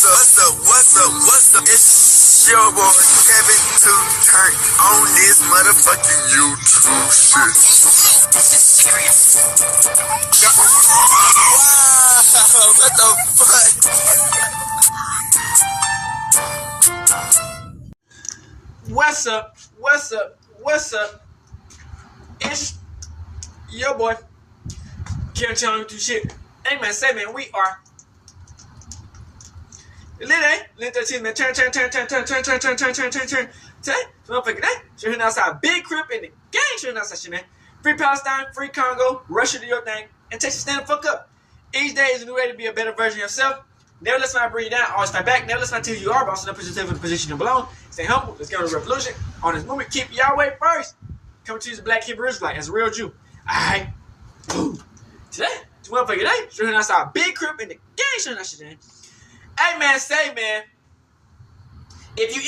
What's up? It's your boy Kevin Tooken on this motherfucking YouTube shit. Wow, what the fuck? What's up? It's your boy Kevin Tooken on YouTube shit. Hey man, say man, we are Lit that shit, man. Turn. Today, motherfucker, day. Show him outside. Big crip in the gang. Show him outside shit, man. Free Palestine, free Congo. Russia, do your thing. And Texas, stand the fuck up. Each day is a new way to be a better version of yourself. Never let somebody bring you down. Always fight back. Never let somebody tell you are, but also never put yourself in the position you belong. Stay humble. Let's get on the revolution. On this movement, keep Yahweh first. Coming to you as a black Hebrew Israelite, as a real Jew. Alright. Today, this motherfucker, day. Show him outside. Big crip in the gang. Show him that shit, man. Hey man, say man, if you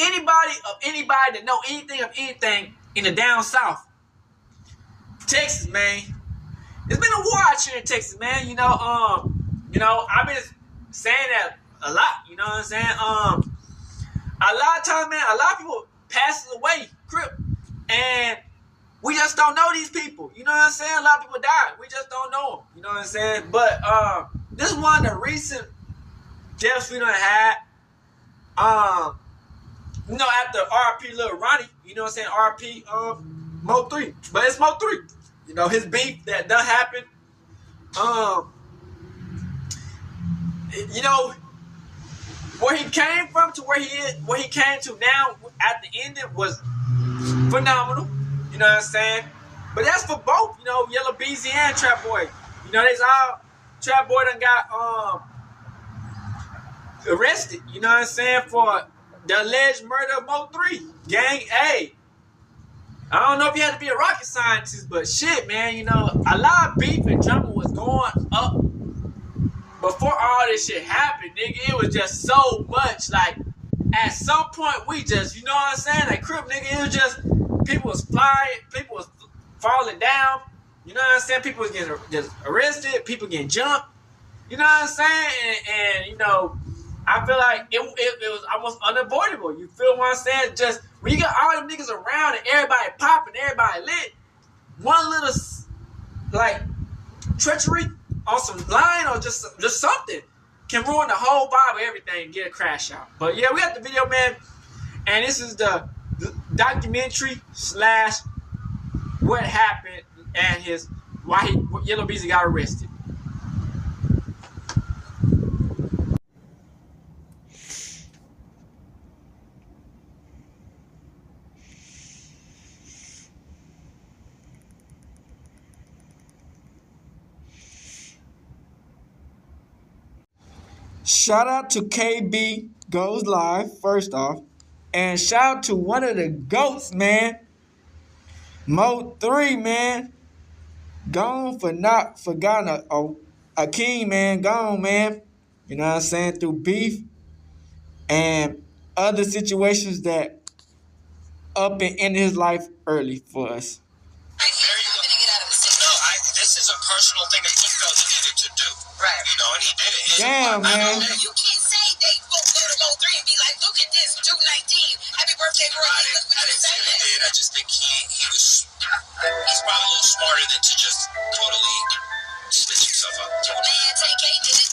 anybody that know anything of anything in the down south, Texas, man, it's been a war out here in Texas, man. You know, I've been saying that a lot. You know what I'm saying? A lot of times, man, a lot of people passes away, crip, and we just don't know these people. You know what I'm saying? A lot of people die. We just don't know them. You know what I'm saying? But this is one of the recent deaths we done had. After RP Lil Ronnie, you know what I'm saying? RP MO3. But it's MO3. You know, his beef that done happened. You know, where he came from to where he came to now at the end, it was phenomenal. You know what I'm saying? But that's for both, you know, Yella, Beezy and Trap Boy. You know, they all Trap Boy done got arrested, you know what I'm saying, for the alleged murder of MO3. Gang A. I don't know if you had to be a rocket scientist, but shit, man, you know, a lot of beef and drama was going up before all this shit happened, nigga. It was just so much, like, at some point, we just, you know what I'm saying, like, crip, nigga, it was just, people was flying, people was falling down, you know what I'm saying, people was getting just arrested, people getting jumped, you know what I'm saying, and you know, I feel like it was almost unavoidable. You feel what I'm saying? Just when you got all them niggas around and everybody popping, everybody lit, one little like treachery on some line or just something can ruin the whole vibe of everything and get a crash out. But yeah, we got the video, man, and this is the documentary / what happened and why Yellow Beezy got arrested. Shout out to KB Goes Live, first off. And shout out to one of the GOATs, man. MO3, man. Gone for not forgotten a king, man. Gone, man. You know what I'm saying? Through beef and other situations that up and ended his life early for us. This is a personal thing that he felt he needed to do. Right. You know, and he did it. Damn, man. You can't say they go to MO3 and be like, look at this, 219. Happy birthday, bro. I didn't say they did. I just think he's probably a little smarter than to just totally switch himself up. Man, TK did it.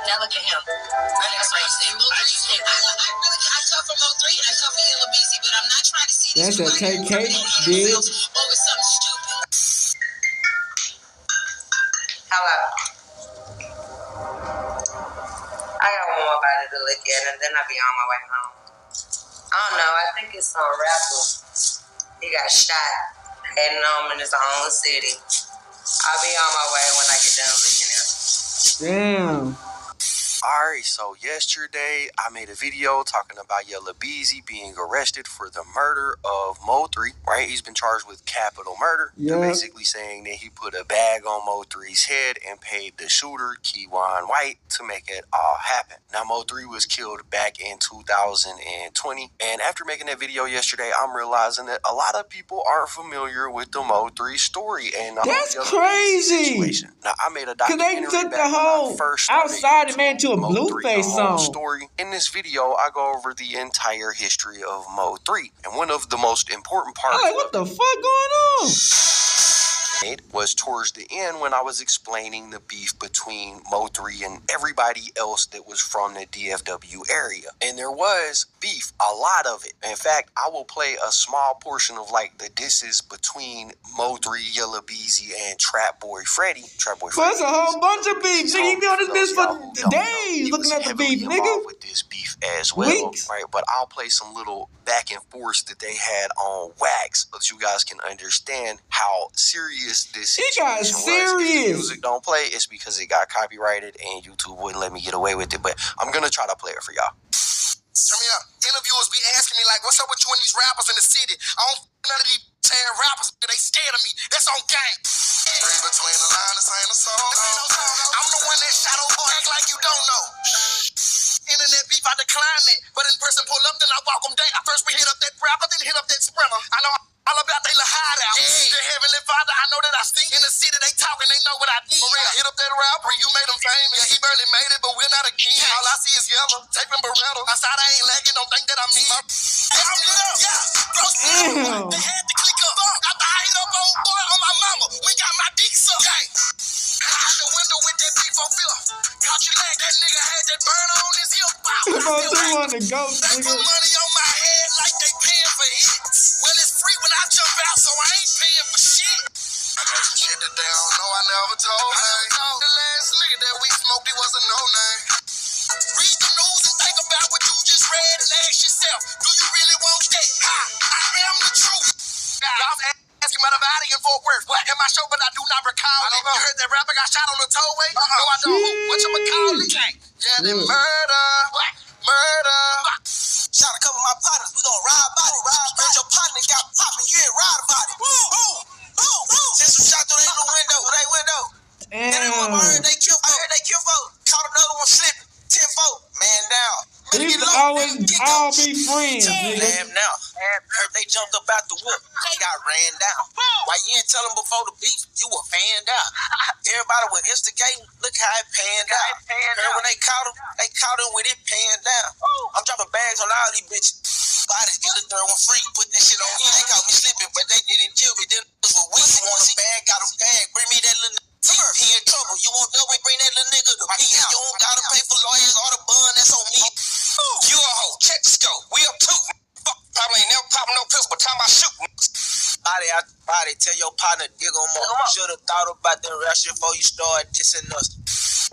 Now look at him. That's why you say MO3. I tough for MO3 and I tough for Yella Beezy, but I'm not trying to see this. That's a TK did. Over something stupid. Hello. I got one more body to look at, and then I'll be on my way home. I don't know. I think it's some rapper. He got shot heading home in his own city. I'll be on my way when I get done looking at him. Damn. Alright, so yesterday I made a video talking about Yella Beezy being arrested for the murder of MO3, right? He's been charged with capital murder. Yeah. They're basically saying that he put a bag on MO3's head and paid the shooter, Keywan White, to make it all happen. Now, MO3 was killed back in 2020, and after making that video yesterday, I'm realizing that a lot of people aren't familiar with the MO3 story and that's crazy. situation. Now, I made a documentary because they took the whole outside man to a Blueface song. Story. In this video, I go over the entire history of MO3, and one of the most important parts. I'm like, what the fuck going on? Was towards the end when I was explaining the beef between MO3 and everybody else that was from the DFW area. And there was beef, a lot of it. In fact, I will play a small portion of like the disses between MO3, Yella, Beezy, and Trap Boy Freddy. There's a whole bunch of beef. Nigga, you be on this bitch for days looking at the beef, nigga. With this beef as well, Weeks. right? But I'll play some little back and forth that they had on wax so that you guys can understand how serious this situation was. If the music don't play, it's because it got copyrighted and YouTube wouldn't let me get away with it. But I'm gonna try to play it for y'all. Turn me up. Interviewers be asking me like, what's up with you and these rappers in the city? I don't none of these rappers, they scared of me. That's on game. Read between the lines, this ain't a song. I'm the one that shadow act like you don't know. Internet beef, I decline it. But in person pull up, then I walk them down. First we hit up that rapper, then hit up that sprinter. I know all about they little hideout. The Heavenly Father, I know that I stink. In the city, they talking, they know what I need. Hit up that rapper, you made him famous. Yeah, he barely made it, but we're not a king. All I see is Yella, taping Beretta. Outside, I ain't lacking, don't think that I'm me. I'm lit up, yeah. Bro, they had to click up. After I hit up old boy on my mama, we got my dick sucked. Out the window with that beef on fifth. Caught you like that nigga had that burn on his hip. On the ghost, they put money on my head like they paying for hits. Well, it's free when I jump out, so I ain't paying for shit. I got some shit that they don't know I never told. The last nigga that we smoked, he was a no-name. Read the news and think about what you just read and ask yourself, do you really want that? I am the truth. Y'all asking about a body in Fort Worth. What in my show, but I do not recall it. You heard that rapper got shot on the tollway? No, I don't. Whatchamacallit? Yeah, they murder. What? Murder. Shot a couple of my partners. We gon' ride about it. Heard your partner got poppin'. You ain't ride about it. Boom. Send some shot through their window. Damn. I heard they kill folks. Caught another one slipping. 10-4. Man down. They used to always all be friends, nigga. Damn now. Heard they jumped up out the whoop. They got ran down. Why you ain't tell them before the beef? You were fanned out. Everybody was instigating. Look how it panned out. Heard when they caught him with it panned down. I'm dropping bags on all these bitches. Bodies get the third one free. Put that shit on me. They caught me slipping, but they didn't kill me. Then it was weak. You want a bag? Got a bag. Bring me that little. He in trouble. You won't know we bring that little nigga to me. You don't gotta pay for lawyers or the bun. That's on me. You a hoe. Check the scope. We up Tooken. Fuck. Probably ain't never popping no pills, but time I shoot. Body out body. Tell your partner dig on more. Should've thought about that rap shit before you start dissing us.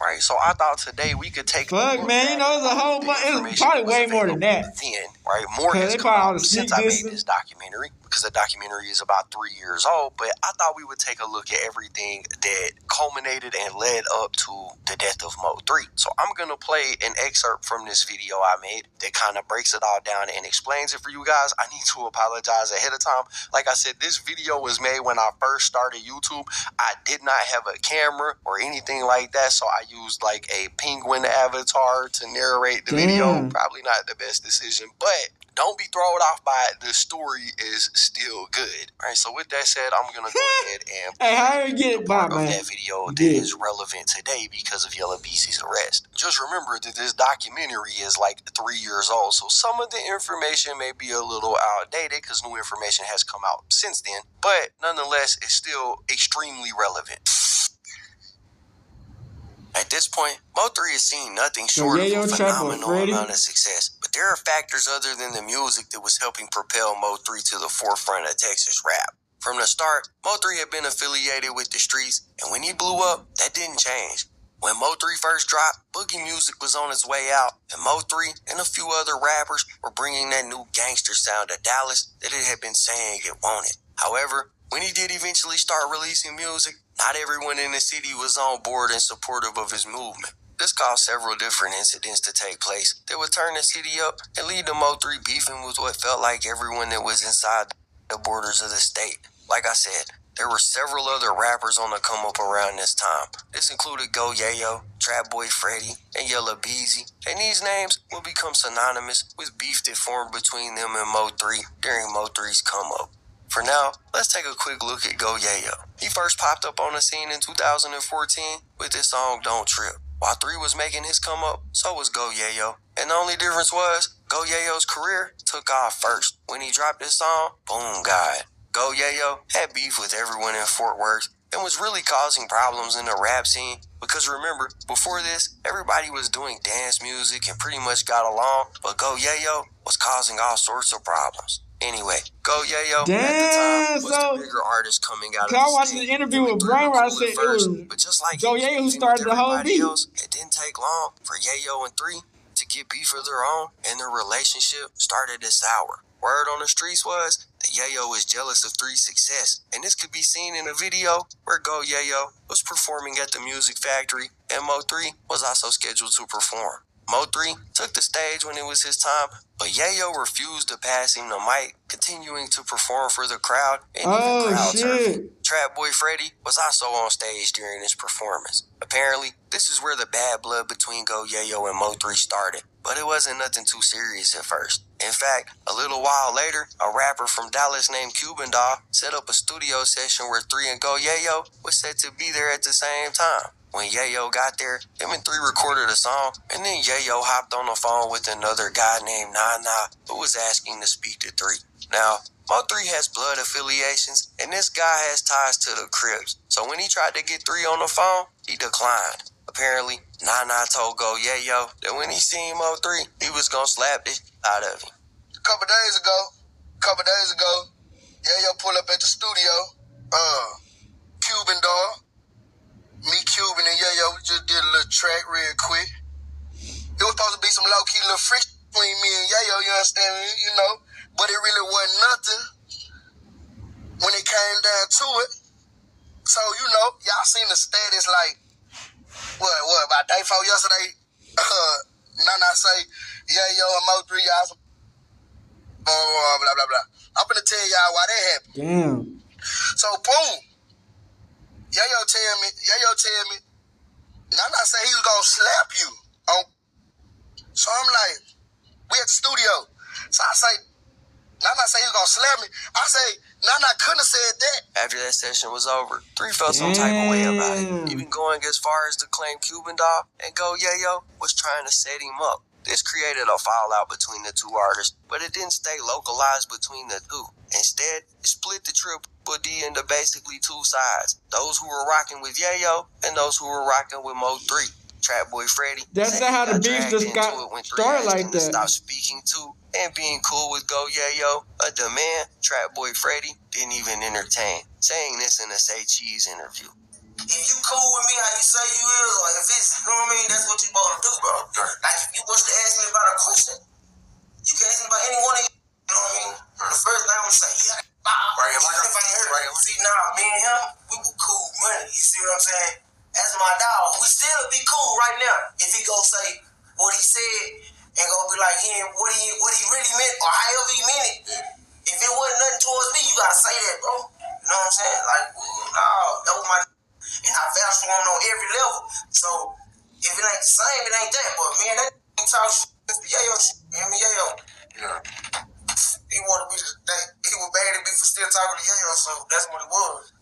Right, so I thought today we could take. Fuck, man, you know, it's a whole bunch. It's probably way more than that. Then, right, more has come out since I made this documentary, because the documentary is about 3 years old. But I thought we would take a look at everything that culminated and led up to the death of MO3. So I'm gonna play an excerpt from this video I made that kind of breaks it all down and explains it for you guys. I need to apologize ahead of time. Like I said, this video was made when I first started YouTube. I did not have a camera or anything like that, so I used like a penguin avatar to narrate the video. Probably not the best decision, but don't be thrown off by it. The story is still good. All right, so with that said, I'm gonna go ahead and hey, how you get it, part of that video that is relevant today because of Yella Beezy's arrest. Just remember that this documentary is like 3 years old, so some of the information may be a little outdated because new information has come out since then, but nonetheless, it's still extremely relevant. At this point, MO3 has seen nothing short of a phenomenal amount of success. But there are factors other than the music that was helping propel MO3 to the forefront of Texas rap. From the start, MO3 had been affiliated with the streets, and when he blew up, that didn't change. When MO3 first dropped, boogie music was on its way out, and MO3 and a few other rappers were bringing that new gangster sound to Dallas that it had been saying it wanted. However, when he did eventually start releasing music, not everyone in the city was on board and supportive of his movement. This caused several different incidents to take place that would turn the city up and lead to MO3 beefing with what felt like everyone that was inside the borders of the state. Like I said, there were several other rappers on the come up around this time. This included Go Yayo, Trap Boy Freddy, and Yella Beezy, and these names will become synonymous with beef that formed between them and MO3 during MO3's come up. For now, let's take a quick look at Go Yayo. He first popped up on the scene in 2014 with his song Don't Trip. While 3 was making his come up, so was Go Yayo. And the only difference was, Go Yayo's career took off first. When he dropped his song, boom, God. Go Yayo had beef with everyone in Fort Worth and was really causing problems in the rap scene. Because remember, before this, everybody was doing dance music and pretty much got along, but Go Yayo was causing all sorts of problems. Anyway, Go Yayo at the time was the bigger artist coming out of the I watched state. the interview with Brian where I said it was but just like Go Yayo who started the whole beat. It didn't take long for Yayo and 3 to get beef of their own, and their relationship started to sour. Word on the streets was that Yayo was jealous of 3's success, and this could be seen in a video where Go Yayo was performing at the Music Factory, and MO3 was also scheduled to perform. MO3 took the stage when it was his time, but Yayo refused to pass him the mic, continuing to perform for the crowd and even crowd surfing. Trap Boy Freddy was also on stage during his performance. Apparently, this is where the bad blood between Go Yayo and MO3 started, but it wasn't nothing too serious at first. In fact, a little while later, a rapper from Dallas named Cuban Doll set up a studio session where 3 and Go Yayo was set to be there at the same time. When Yayo got there, him and 3 recorded a song, and then Yayo hopped on the phone with another guy named Nana, who was asking to speak to 3. Now, MO3 has blood affiliations, and this guy has ties to the Crips. So when he tried to get 3 on the phone, he declined. Apparently, Nana told Go Yayo that when he seen MO3, he was gonna slap the out of him. A couple days ago, Yayo pull up at the studio. Cuban Doll. Me, Cuban, and Yayo, we just did a little track real quick. It was supposed to be some low-key little friction between me and Yayo, you understand me? You know? But it really wasn't nothing when it came down to it. So, you know, y'all seen the status like, about day 4 yesterday? Nana say, Yayo and MO3, y'all some blah, blah, blah. I'm gonna tell y'all why that happened. Damn. So, boom. Yayo tell me, Nana say he was gonna slap you. So I'm like, we at the studio. So I say, Nana say he was gonna slap me. I say, Nana couldn't have said that. After that session was over, 3 felt some type of way about it, even going as far as to claim Cuban Doll and Go Yayo was trying to set him up. This created a fallout between the 2 artists, but it didn't stay localized between the 2. Instead, it split the Triple D into basically 2 sides. Those who were rocking with Yayo and those who were rocking with Mo3. Trap Boy Freddy. That's not how the beef just got started like that. Stop speaking to and being cool with Go Yayo, a demand Trap Boy Freddy didn't even entertain, saying this in a Say Cheese interview. If you cool with me how you say you is, or if it's, you know what I mean, that's what you supposed to do, bro. Like, if you was to ask me about a question, you can ask me about any one of you, you know what I mean? The first thing I'm going to say, yeah, right, even if I ain't heard. Right. See, now, me and him, we were cool money, you see what I'm saying? That's my dog. We still be cool right now. If he go say what he said and go be like him, what he really meant, or however he meant it, if it wasn't nothing towards me, you got to say that, bro. You know what I'm saying? Like, no, that was my... And I vouch for him on every level. So, if it ain't the same, it ain't that. But, man, that talk shit. Yayo, Yayo. Yeah. He wanted me to... He was mad at me for still talking to Yayo, so that's what it was.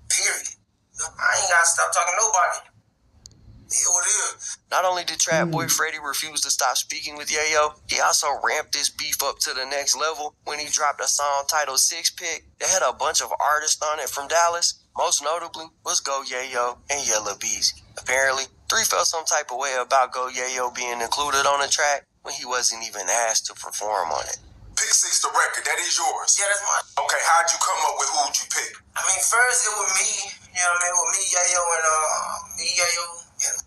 Period. I ain't got to stop talking to nobody. Yeah, what it is. Not only did Trap Boy Freddy refuse to stop speaking with Yayo, he also ramped this beef up to the next level when he dropped a song titled Six Pick that had a bunch of artists on it from Dallas. Most notably was Go Yayo and Yella Beezy. Apparently, 3 felt some type of way about Go Yayo being included on the track when he wasn't even asked to perform on it. Pick 6 the record, that is yours. Yeah, that's mine. Okay, how'd you come up with who'd you pick? I mean, first it was me, you know what I mean, with me, Yayo, and Yayo, and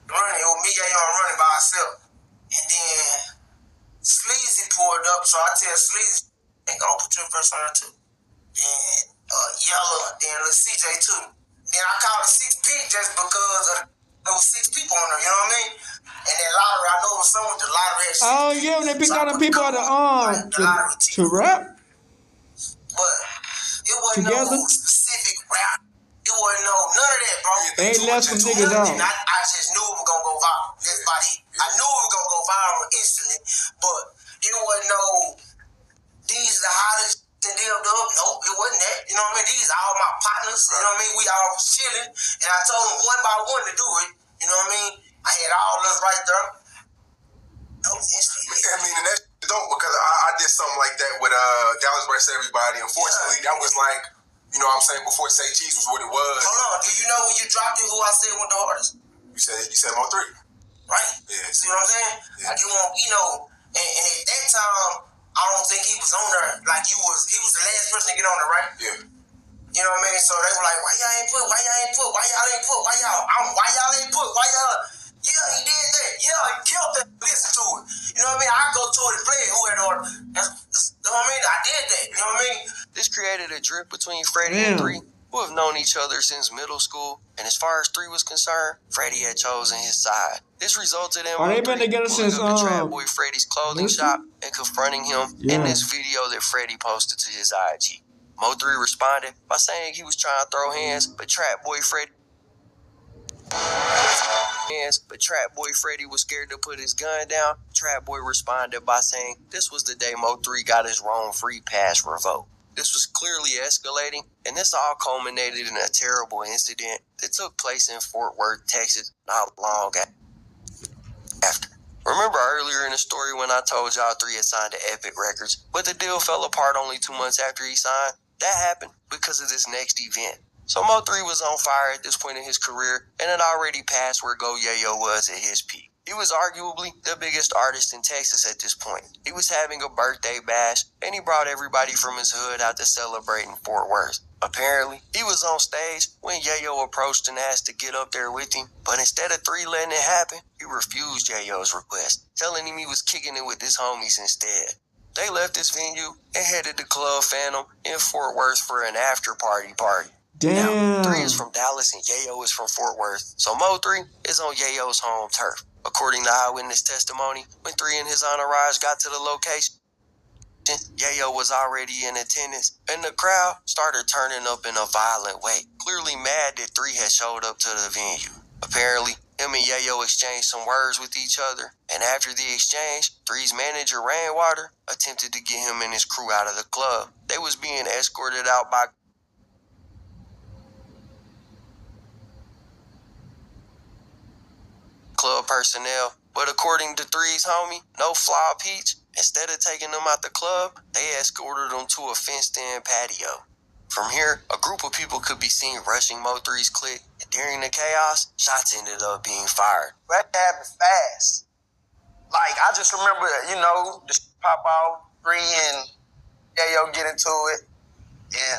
Running. It was me, Yayo, and Running by ourselves. And then Sleazy pulled up, so I tell Sleazy, ain't gonna put your verse on her too. And Yella, then Lil CJ too. Then I called it 6 Pick just because there was 6 people on there, you know what I mean? And then lottery, I know it was someone with the lottery had 6 Oh people. yeah, when they picked So out the people at the to rap. But it wasn't Together? no specific rap. It wasn't no none of that, bro. They left some niggas out. I just knew it was gonna go viral. That's about it. I knew it was gonna go viral instantly, but it wasn't no these the hottest and deal up. Nope, it wasn't that. You know what I mean? These are all my partners. You know what I mean? We all was chilling, and I told them one by one to do it. You know what I mean? I had all this right there. No, I mean, and that's dope because I did something like that with Dallas versus Everybody. Unfortunately, that was like, you know what I'm saying, before Say Cheese was what it was. Hold on, do you know when you dropped it who I said went the hardest? You said MO3. Right? Yeah. See what I'm saying? Yeah. Like you know, and at that time, I don't think he was on there like he was the last person to get on there, right? Yeah. You know what I mean? So they were like, why y'all ain't put? Why y'all ain't put? Why y'all ain't put? Why y'all? Yeah, he did that. Yeah, he killed that. Listen to it. You know what I mean? I go to it and play it. Who had order? You know what I mean? I did that. You know what I mean? This created a drift between Freddie and 3, who have known each other since middle school, and as far as 3 was concerned, Freddie had chosen his side. This resulted in they been together since Trap Boy Freddie's clothing shop and confronting him in this video that Freddie posted to his IG. MO3 responded by saying he was trying to throw hands, but Trap Boy Freddie was scared to put his gun down. Trap Boy responded by saying this was the day MO3 got his Rome free pass revoked. This was clearly escalating, and this all culminated in a terrible incident that took place in Fort Worth, Texas, not long after. Remember earlier in the story when I told y'all 3 had signed to Epic Records, but the deal fell apart only 2 months after he signed? That happened because of this next event. So MO3 was on fire at this point in his career and had already passed where Go Yayo was at his peak. He was arguably the biggest artist in Texas at this point. He was having a birthday bash, and he brought everybody from his hood out to celebrate in Fort Worth. Apparently, he was on stage when Yayo approached and asked to get up there with him, but instead of 3 letting it happen, he refused Yayo's request, telling him he was kicking it with his homies instead. They left this venue and headed to Club Phantom in Fort Worth for an after-party. Damn. Now, 3 is from Dallas and Yayo is from Fort Worth, so MO3 is on Yayo's home turf. According to eyewitness testimony, when 3 and his entourage got to the location, Yayo was already in attendance, and the crowd started turning up in a violent way, clearly mad that 3 had showed up to the venue. Apparently, him and Yayo exchanged some words with each other, and after the exchange, 3's manager, Rainwater, attempted to get him and his crew out of the club. They was being escorted out by club personnel, but according to 3's homie, No Flaw Peach, instead of taking them out the club, they escorted them to a fenced-in patio. From here, a group of people could be seen rushing MO3's clique, and during the chaos, shots ended up being fired. That happened fast. Like, I just remember, you know, the pop off, 3 and Yayo get into it, and,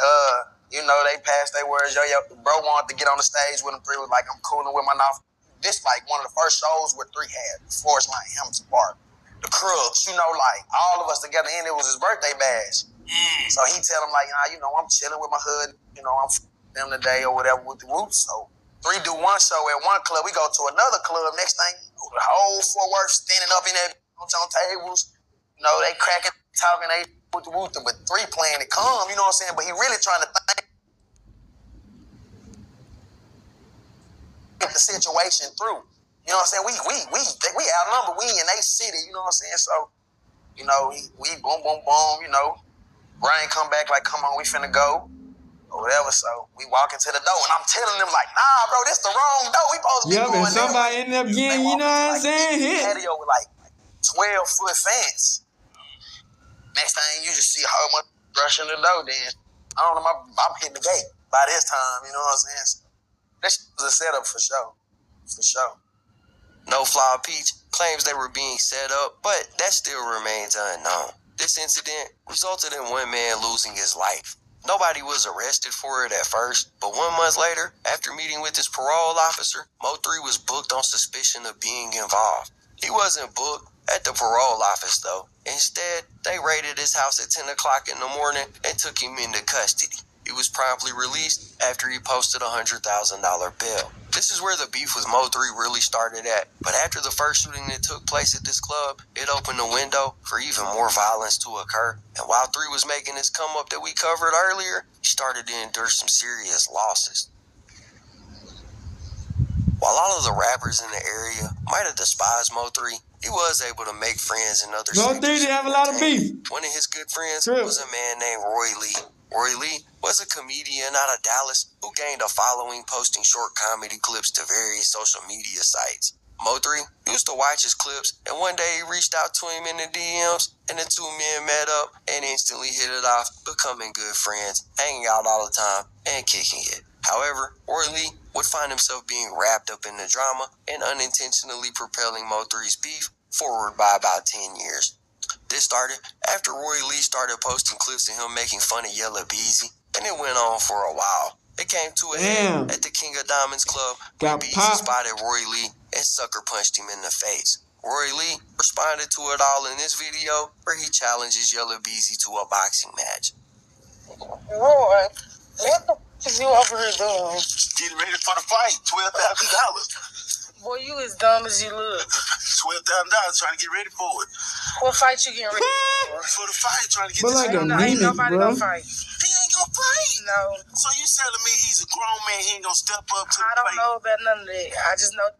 you know, they passed their words. Yayo, bro wanted to get on the stage with him. 3 was like, I'm cooling with my knife. This like one of the first shows where 3 had Forest Line Hamilton Park. The Crooks, you know, like all of us together, and it was his birthday bash. So he tell him like, you know, I'm chilling with my hood, you know, I'm them today or whatever with the Woods. So 3 do one show at one club, we go to another club. Next thing, the whole Fort Worth standing up in there on tables, you know, they cracking, talking, they with the Woods, but 3 playing it calm, you know what I'm saying? But he really trying to think the situation through. You know what I'm saying? We outnumbered. We in they city, you know what I'm saying? So, you know, we boom, boom, boom, you know. Brian come back like, come on, we finna go. Or whatever. So we walk into the door and I'm telling them like, nah, bro, this the wrong door. We supposed to be going and somebody ended up getting, you know what I'm saying? Hit. Patio with like 12-foot fence. Next thing you just see how much rushing the door. Then I don't know, I'm hitting the gate by this time, you know what I'm saying? So, that was a setup for sure. For sure. No Flaw Peach claims they were being set up, but that still remains unknown. This incident resulted in one man losing his life. Nobody was arrested for it at first, but 1 month later, after meeting with his parole officer, MO3 was booked on suspicion of being involved. He wasn't booked at the parole office though. Instead, they raided his house at 10 o'clock in the morning and took him into custody. He was promptly released after he posted a $100,000 bail. This is where the beef with MO3 really started at, but after the first shooting that took place at this club, it opened the window for even more violence to occur. And while 3 was making his come up that we covered earlier, he started to endure some serious losses. While all of the rappers in the area might have despised MO3, he was able to make friends in other MO3 did have a lot of beef. One of his good friends was a man named Roy Lee. Roy Lee was a comedian out of Dallas who gained a following posting short comedy clips to various social media sites. Mo3 used to watch his clips, and one day he reached out to him in the DMs, and the two men met up and instantly hit it off, becoming good friends, hanging out all the time, and kicking it. However, Roy Lee would find himself being wrapped up in the drama and unintentionally propelling Mo3's beef forward by about 10 years. This started after Roy Lee started posting clips of him making fun of Yella Beezy, and it went on for a while. It came to a head at the King of Diamonds Club where Beezy spotted Roy Lee and sucker punched him in the face. Roy Lee responded to it all in this video where he challenges Yella Beezy to a boxing match. Roy, what the f is you over here doing? Getting ready for the fight, $12,000. Boy, you as dumb as you look. $12,000 trying to get ready for it. What fight you getting ready for? For the fight, trying to get But this like guy. Ain't nobody gonna fight. He ain't gonna fight. No. So you telling me he's a grown man, he ain't gonna step up to the I don't plate? know about none of that. I just know.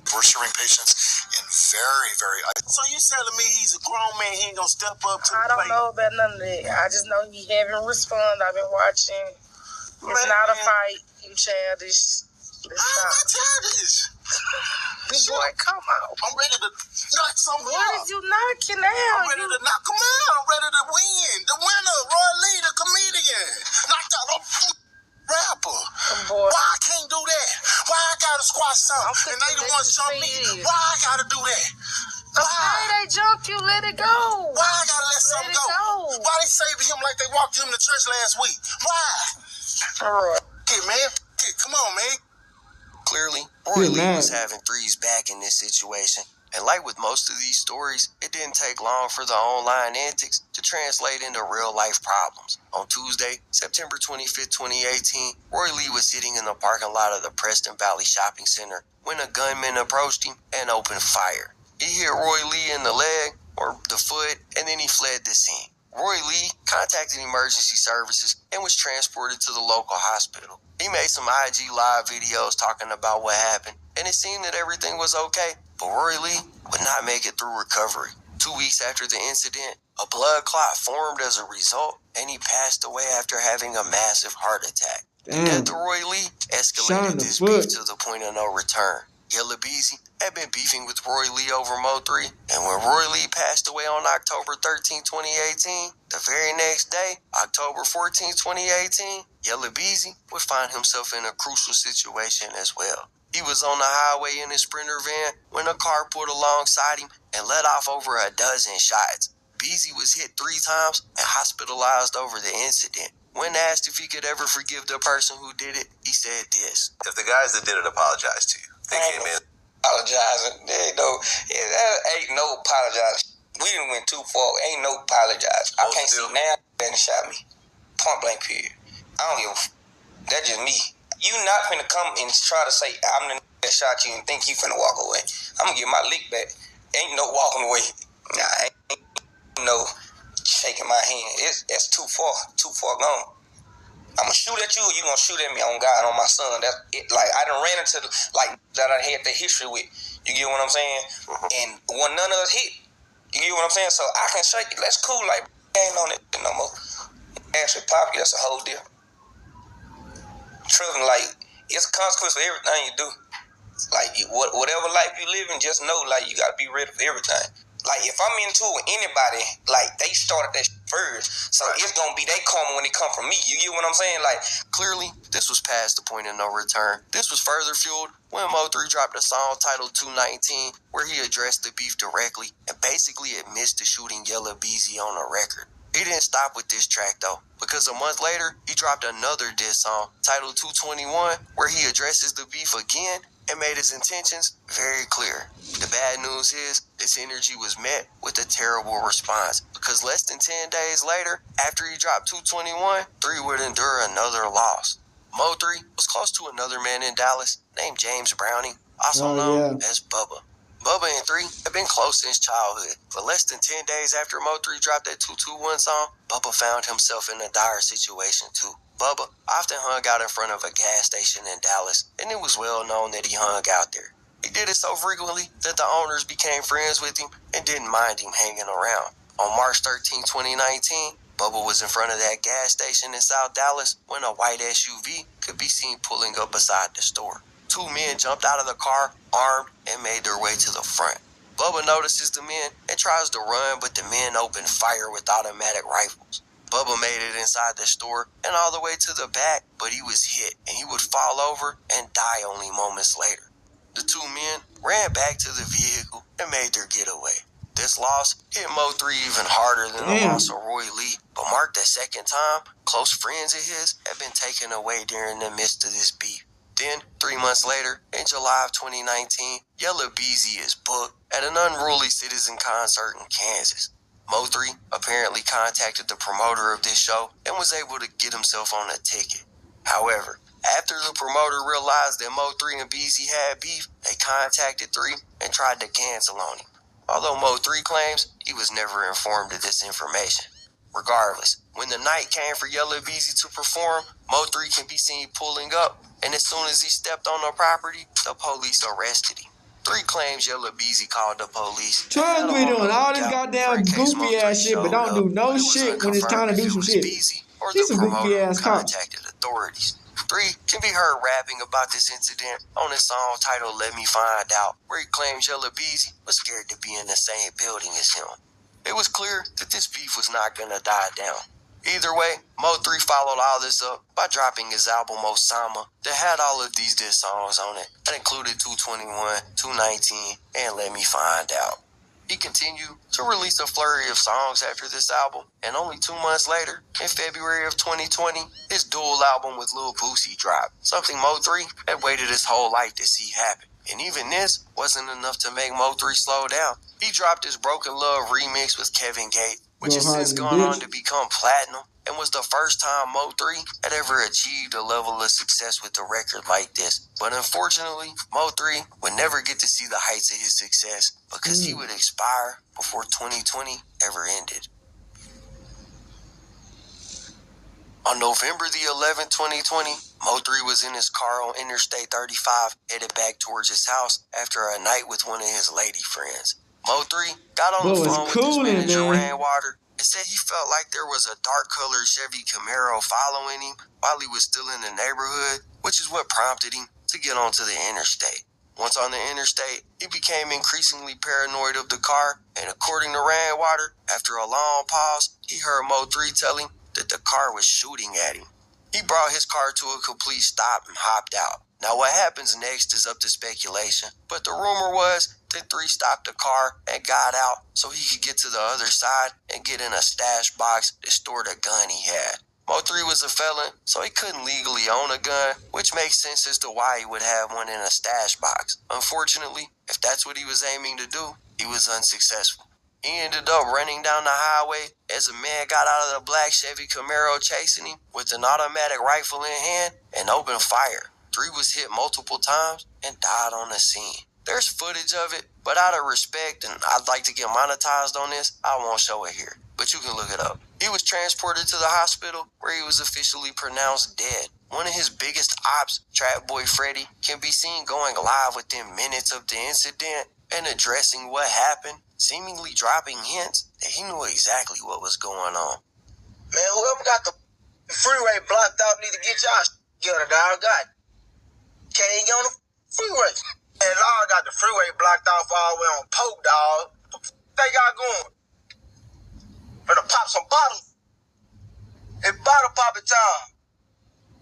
We're showing patients in very, very... So you telling me he's a grown man, he ain't gonna step up to the I don't plate? know about none of that. I just know he haven't responded. I've been watching. It's not a fight. You childish. I'm not childish. Boy, come on. I'm ready to knock something What out. is you knocking out? I'm ready to knock him out. I'm ready to win. The winner, Roy Lee, the comedian. Knocked out a rapper. Boy. Why I can't do that? Why I gotta squash something? And they the ones jump me. Why I gotta do that? Okay, they jumped you. Let it go. Why I gotta let something go? Why they saving him like they walked him to church last week? Why? All right. Hey, man. Hey, come on, man. Clearly, Roy Lee was having threes back in this situation. And like with most of these stories, it didn't take long for the online antics to translate into real-life problems. On Tuesday, September 25th, 2018, Roy Lee was sitting in the parking lot of the Preston Valley Shopping Center when a gunman approached him and opened fire. He hit Roy Lee in the leg or the foot, and then he fled the scene. Roy Lee contacted emergency services and was transported to the local hospital. He made some IG live videos talking about what happened, and it seemed that everything was okay, but Roy Lee would not make it through recovery. 2 weeks after the incident, a blood clot formed as a result, and he passed away after having a massive heart attack. The death of Roy Lee escalated this beef to the point of no return. Yella Beezy had been beefing with Roy Lee over Mo3, and when Roy Lee passed away on October 13, 2018, the very next day, October 14, 2018, Yella Beezy would find himself in a crucial situation as well. He was on the highway in his Sprinter van when a car pulled alongside him and let off over a dozen shots. Beezy was hit 3 times and hospitalized over the incident. When asked if he could ever forgive the person who did it, he said this. If the guys that did it apologized to you, they came in apologizing. There ain't no apologizing. We done went too far. Ain't no apologize. I can't see now that shot me. Point blank period. I don't give a That's just me. You not finna come and try to say I'm the that shot you and think you finna walk away. I'm gonna get my lick back. Ain't no walking away. Nah, ain't no shaking my hand. That's too far gone. I'm gonna shoot at you, or you gonna shoot at me on God, on my son. That's it. Like I done ran into that I had the history with. You get what I'm saying? And when none of us hit, you get what I'm saying? So I can shake it. That's cool. Like ain't on it no more. Actually, Poppy, that's a whole deal. Trust me, like it's a consequence for everything you do. Like whatever life you live in, just know like you gotta be ready for everything. Like, if I'm into it with anybody, like, they started that first, so it's gonna be they karma when it come from me. You get what I'm saying? Like, clearly, this was past the point of no return. This was further fueled when MO3 dropped a song titled 219, where he addressed the beef directly and basically admits to shooting Yella Beezy on a record. He didn't stop with this track, though, because a month later, he dropped another diss song titled 221, where he addresses the beef again and made his intentions very clear. The bad news is, this energy was met with a terrible response, because less than 10 days later, after he dropped 221, 3 would endure another loss. Mo3 was close to another man in Dallas named James Browning, also known as Bubba. Bubba and 3 have been close since childhood, but less than 10 days after Mo3 dropped that 221 song, Bubba found himself in a dire situation too. Bubba often hung out in front of a gas station in Dallas, and it was well known that he hung out there. He did it so frequently that the owners became friends with him and didn't mind him hanging around. On March 13, 2019, Bubba was in front of that gas station in South Dallas when a white SUV could be seen pulling up beside the store. 2 two men jumped out of the car, armed, and made their way to the front. Bubba notices the men and tries to run, but the men open fire with automatic rifles. Bubba made it inside the store and all the way to the back, but he was hit and he would fall over and die only moments later. The two men ran back to the vehicle and made their getaway. This loss hit MO3 even harder than the loss of Roy Lee, but marked the second time close friends of his had been taken away during the midst of this beef. Then, 3 months later, in July of 2019, Yella Beezy is booked at an unruly citizen concert in Kansas. MO3 apparently contacted the promoter of this show and was able to get himself on a ticket. However, after the promoter realized that MO3 and Beezy had beef, they contacted 3 and tried to cancel on him. Although MO3 claims he was never informed of this information. Regardless, when the night came for Yella Beezy to perform, MO3 can be seen pulling up, and as soon as he stepped on the property, the police arrested him. 3 claims Yella Beezy called the police. Trust me doing all this goddamn goofy ass shit, but don't do no shit when it's time to do some shit. He's a goofy ass cop. Contacted authorities. 3 can be heard rapping about this incident on his song titled Let Me Find Out, where he claims Yella Beezy was scared to be in the same building as him. It was clear that this beef was not gonna die down. Either way, MO3 followed all this up by dropping his album Osama that had all of these diss songs on it that included 221, 219, and Let Me Find Out. He continued to release a flurry of songs after this album, and only 2 months later, in February of 2020, his dual album with Lil Boosie dropped, something MO3 had waited his whole life to see happen. And even this wasn't enough to make MO3 slow down. He dropped his Broken Love remix with Kevin Gates, which has since gone on to become platinum, and was the first time MO3 had ever achieved a level of success with a record like this. But unfortunately, MO3 would never get to see the heights of his success because he would expire before 2020 ever ended. On November the 11th, 2020, MO3 was in his car on Interstate 35, headed back towards his house after a night with one of his lady friends. MO3 got on the phone with his manager, Rder, and said he felt like there was a dark-colored Chevy Camaro following him while he was still in the neighborhood, which is what prompted him to get onto the interstate. Once on the interstate, he became increasingly paranoid of the car, and according to Rder, after a long pause, he heard MO3 tell him that the car was shooting at him. He brought his car to a complete stop and hopped out. Now what happens next is up to speculation, but the rumor was that 3 stopped the car and got out so he could get to the other side and get in a stash box that stored a gun he had. MO3 was a felon, so he couldn't legally own a gun, which makes sense as to why he would have one in a stash box. Unfortunately, if that's what he was aiming to do, he was unsuccessful. He ended up running down the highway as a man got out of the black Chevy Camaro chasing him with an automatic rifle in hand and opened fire. 3 was hit multiple times and died on the scene. There's footage of it, but out of respect and I'd like to get monetized on this, I won't show it here, but you can look it up. He was transported to the hospital where he was officially pronounced dead. One of his biggest ops, Trap Boy Freddy, can be seen going live within minutes of the incident and addressing what happened, seemingly dropping hints that he knew exactly what was going on. Man, whoever got the freeway blocked out need to get y'all together, dog. God, can't get on the freeway. And Law got the freeway blocked off all the way on Pope, dog. What the they got going? Gonna pop some bottles. It's bottle popping time.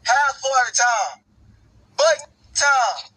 Half 40 time. But time.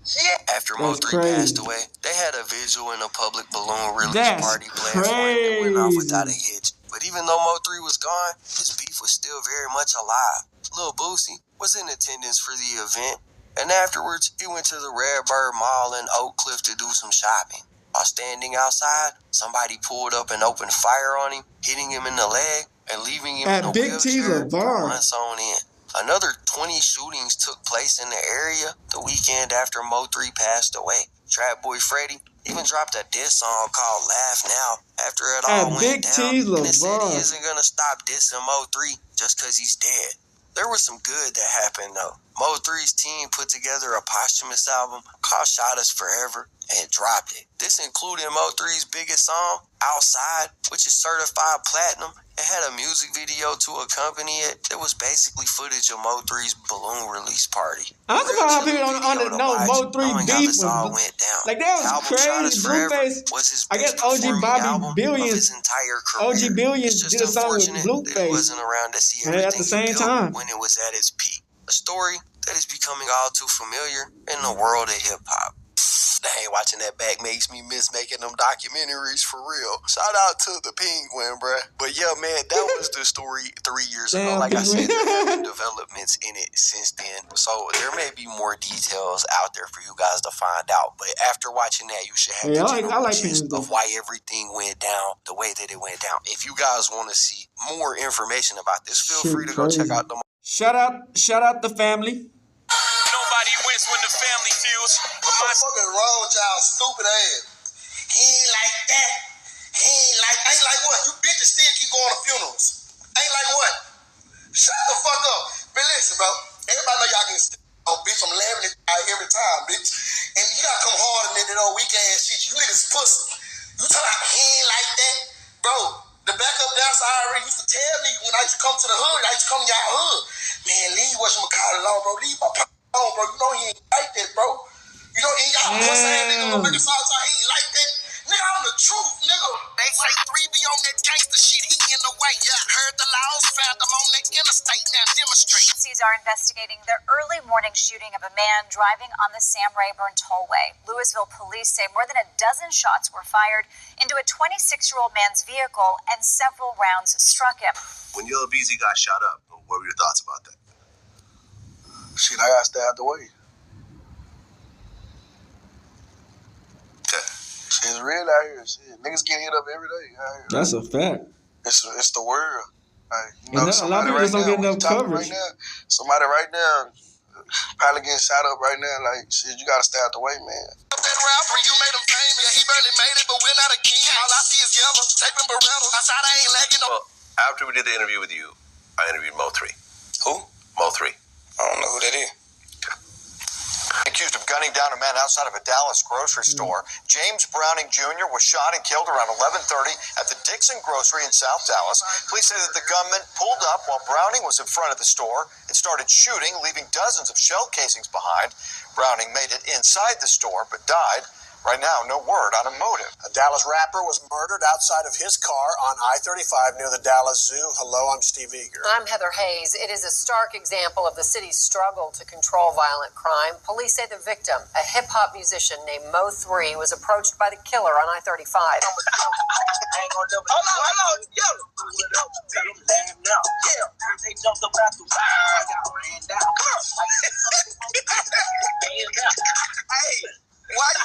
Yeah. After MO3 passed away, they had a vigil in a public balloon release party playing for him that went off without a hitch. But even though MO3 was gone, his beef was still very much alive. Lil Boosie was in attendance for the event, and afterwards, he went to the Rder Mall in Oak Cliff to do some shopping. While standing outside, somebody pulled up and opened fire on him, hitting him in the leg and leaving him in a wheelchair for months on end. Another 20 shootings took place in the area the weekend after MO3 passed away. Trap Boy Freddy even dropped a diss song called Laugh Now after it all went down, and it said he isn't going to stop dissing MO3 just because he's dead. There was some good that happened though. Mo3's team put together a posthumous album called Shot Us Forever and dropped it. This included Mo3's biggest song, Outside, which is certified platinum, and had a music video to accompany it. It was basically footage of Mo3's balloon release party. I'm surprised how people don't know Mo3 beef was like that was crazy. Blueface, I guess OG Bobby Billions, OG Billions did a song with Blueface. Wasn't around to see and at the same time when it was at its peak. A story that is becoming all too familiar in the world of hip hop. Dang, watching that back makes me miss making them documentaries for real. Shout out to the Penguin, bruh. But yeah, man, that was the story 3 years ago. Like I said, there have been developments in it since then. So there may be more details out there for you guys to find out. But after watching that, you should have the general gist of why everything went down the way that it went down. If you guys want to see more information about this, feel free to go check out the... Shout out the family. Nobody wins when the family feels. But my fucking wrong with y'all stupid ass. He ain't like that. Ain't like what? You bitches still keep going to funerals. Ain't like what? Shut the fuck up. But listen, bro. Everybody know y'all can bitch. I'm laughing at y'all every time, bitch. And you gotta come harder than that old weak ass shit. You niggas pussy. You talking about he ain't like that? Bro, the backup dancer already used to tell me when I used to come to the hood, I used to come to y'all hood. Man, leave whatchamacallit alone, bro. Leave my alone, bro. You know he ain't like that, bro. You know, and y'all saying nigga gonna make a song, he ain't like that. Nigga, I'm the truth, nigga. They say 3 be on that gangster shit. He in the way. Yeah, heard the laws, found them on the interstate. Now demonstrate. Agencies are investigating the early morning shooting of a man driving on the Sam Rayburn Tollway. Louisville police say more than a dozen shots were fired into a 26-year-old man's vehicle and several rounds struck him. When Yella Beezy got shot up, what were your thoughts about that? Shit, I gotta stay out the way. Shit's real out here. Shit. Niggas get hit up every day out here. That's a fact. It's the world. Like, you know, a lot of people just don't get enough coverage. Right now, somebody right now probably getting shot up right now. Like, shit, you gotta stay out the way, man. That rapper, you made him famous. Yeah, he barely made it, but we're not a king. All I see is Yella, taping Berettas. Outside, I ain't lacking no. Well, after we did the interview with you, I interviewed Mo3. Who? Mo3. I don't know who that is. Accused of gunning down a man outside of a Dallas grocery store, James Browning Jr. was shot and killed around 11:30 at the Dixon Grocery in South Dallas. Police say that the gunman pulled up while Browning was in front of the store and started shooting, leaving dozens of shell casings behind. Browning made it inside the store but died. Right now, no word on a motive. A Dallas rapper was murdered outside of his car on I-35 near the Dallas Zoo. Hello, I'm Steve Eager. I'm Heather Hayes. It is a stark example of the city's struggle to control violent crime. Police say the victim, a hip-hop musician named MO3, was approached by the killer on I-35. Hold on. Yo. They jumped up out the I got ran down. Hey. Why you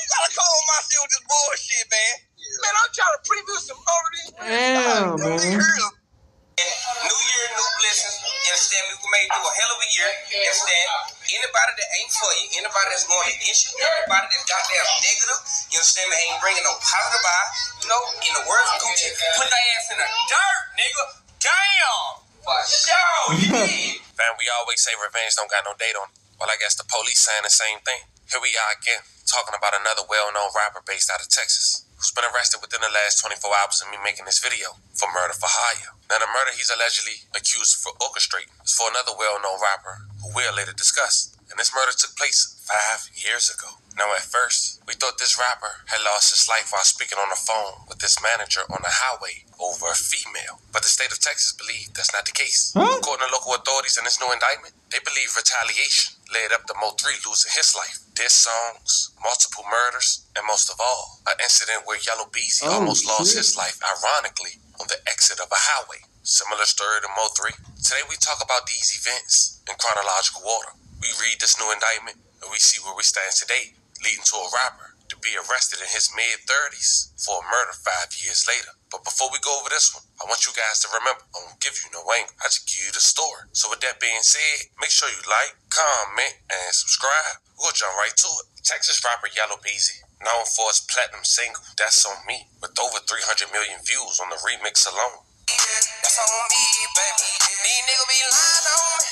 gotta come on my shit with this bullshit, man? Yeah. Man, I'm trying to preview some already. Damn, man. New year, new blessings. You understand me? We may do a hell of a year. You understand? Anybody that ain't for you, anybody that's going against you, anybody that's goddamn negative, you understand me, ain't bringing no positive vibe. You know, in the words of Gucci, put that ass in the dirt, nigga. Damn. For sure, you did. Fam, we always say revenge don't got no date on it. Well, I guess the police saying the same thing. Here we are again, talking about another well-known rapper based out of Texas, who's been arrested within the last 24 hours of me making this video for murder for hire. Now, the murder he's allegedly accused for orchestrating is for another well-known rapper who we'll later discuss. And this murder took place 5 years ago. Now, at first, we thought this rapper had lost his life while speaking on the phone with his manager on the highway over a female. But the state of Texas believed that's not the case. According to local authorities in this new indictment, they believe retaliation led up to Mo3 losing his life. Diss songs, multiple murders, and most of all, an incident where Yella Beezy almost lost his life, ironically, on the exit of a highway. Similar story to Mo3. Today we talk about these events in chronological order. We read this new indictment and we see where we stand today, leading to a rapper to be arrested in his mid-30s for a murder 5 years later. But before we go over this one, I want you guys to remember, I won't give you no angle, I just give you the story. So with that being said, make sure you like, comment, and subscribe. We'll jump right to it. Texas rapper Yella Beezy, known for his platinum single, That's On Me, with over 300 million views on the remix alone. That's on me, baby. These niggas be lying on me.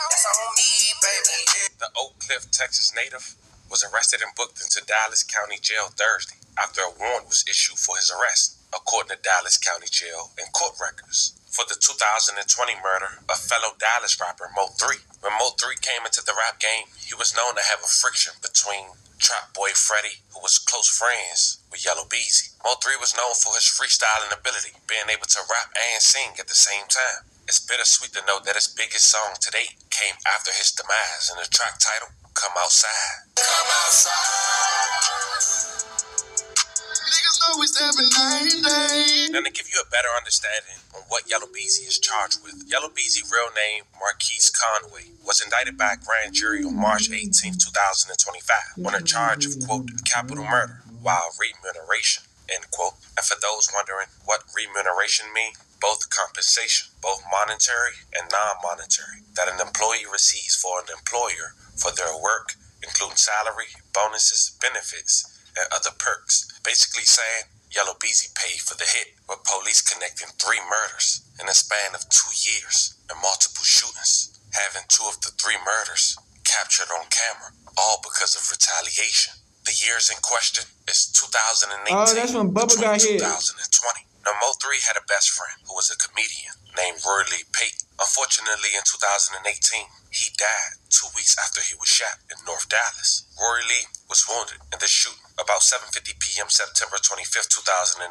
That's on me, baby. The Oak Cliff, Texas native was arrested and booked into Dallas County Jail Thursday after a warrant was issued for his arrest, according to Dallas County Jail and court records, for the 2020 murder of fellow Dallas rapper MO3. When MO3 came into the rap game, he was known to have a friction between Trap Boy Freddy, who was close friends with Yella Beezy. MO3 was known for his freestyling ability, being able to rap and sing at the same time. It's bittersweet to note that his biggest song to date came after his demise, and the track title, Come Outside. Come outside. Niggas know we stepping 9 days. Now, to give you a better understanding on what Yella Beezy is charged with, Yella Beezy, real name Marquise Conway, was indicted by a grand jury on March 18, 2025, on a charge of, quote, capital murder while remuneration, end quote. And for those wondering what remuneration means, both compensation, both monetary and non-monetary, that an employee receives for an employer for their work, including salary, bonuses, benefits, and other perks. Basically saying, Yella Beezy paid for the hit, with police connecting 3 murders in a span of 2 years and multiple shootings, having 2 of the 3 murders captured on camera, all because of retaliation. The years in question is 2018 that's when Bubba got hit. 2020. Now, MO3 had a best friend who was a comedian named Rder. Unfortunately, in 2018, he died 2 weeks after he was shot in North Dallas. Rder was wounded in the shooting about 7:50 p.m. September 25, 2018,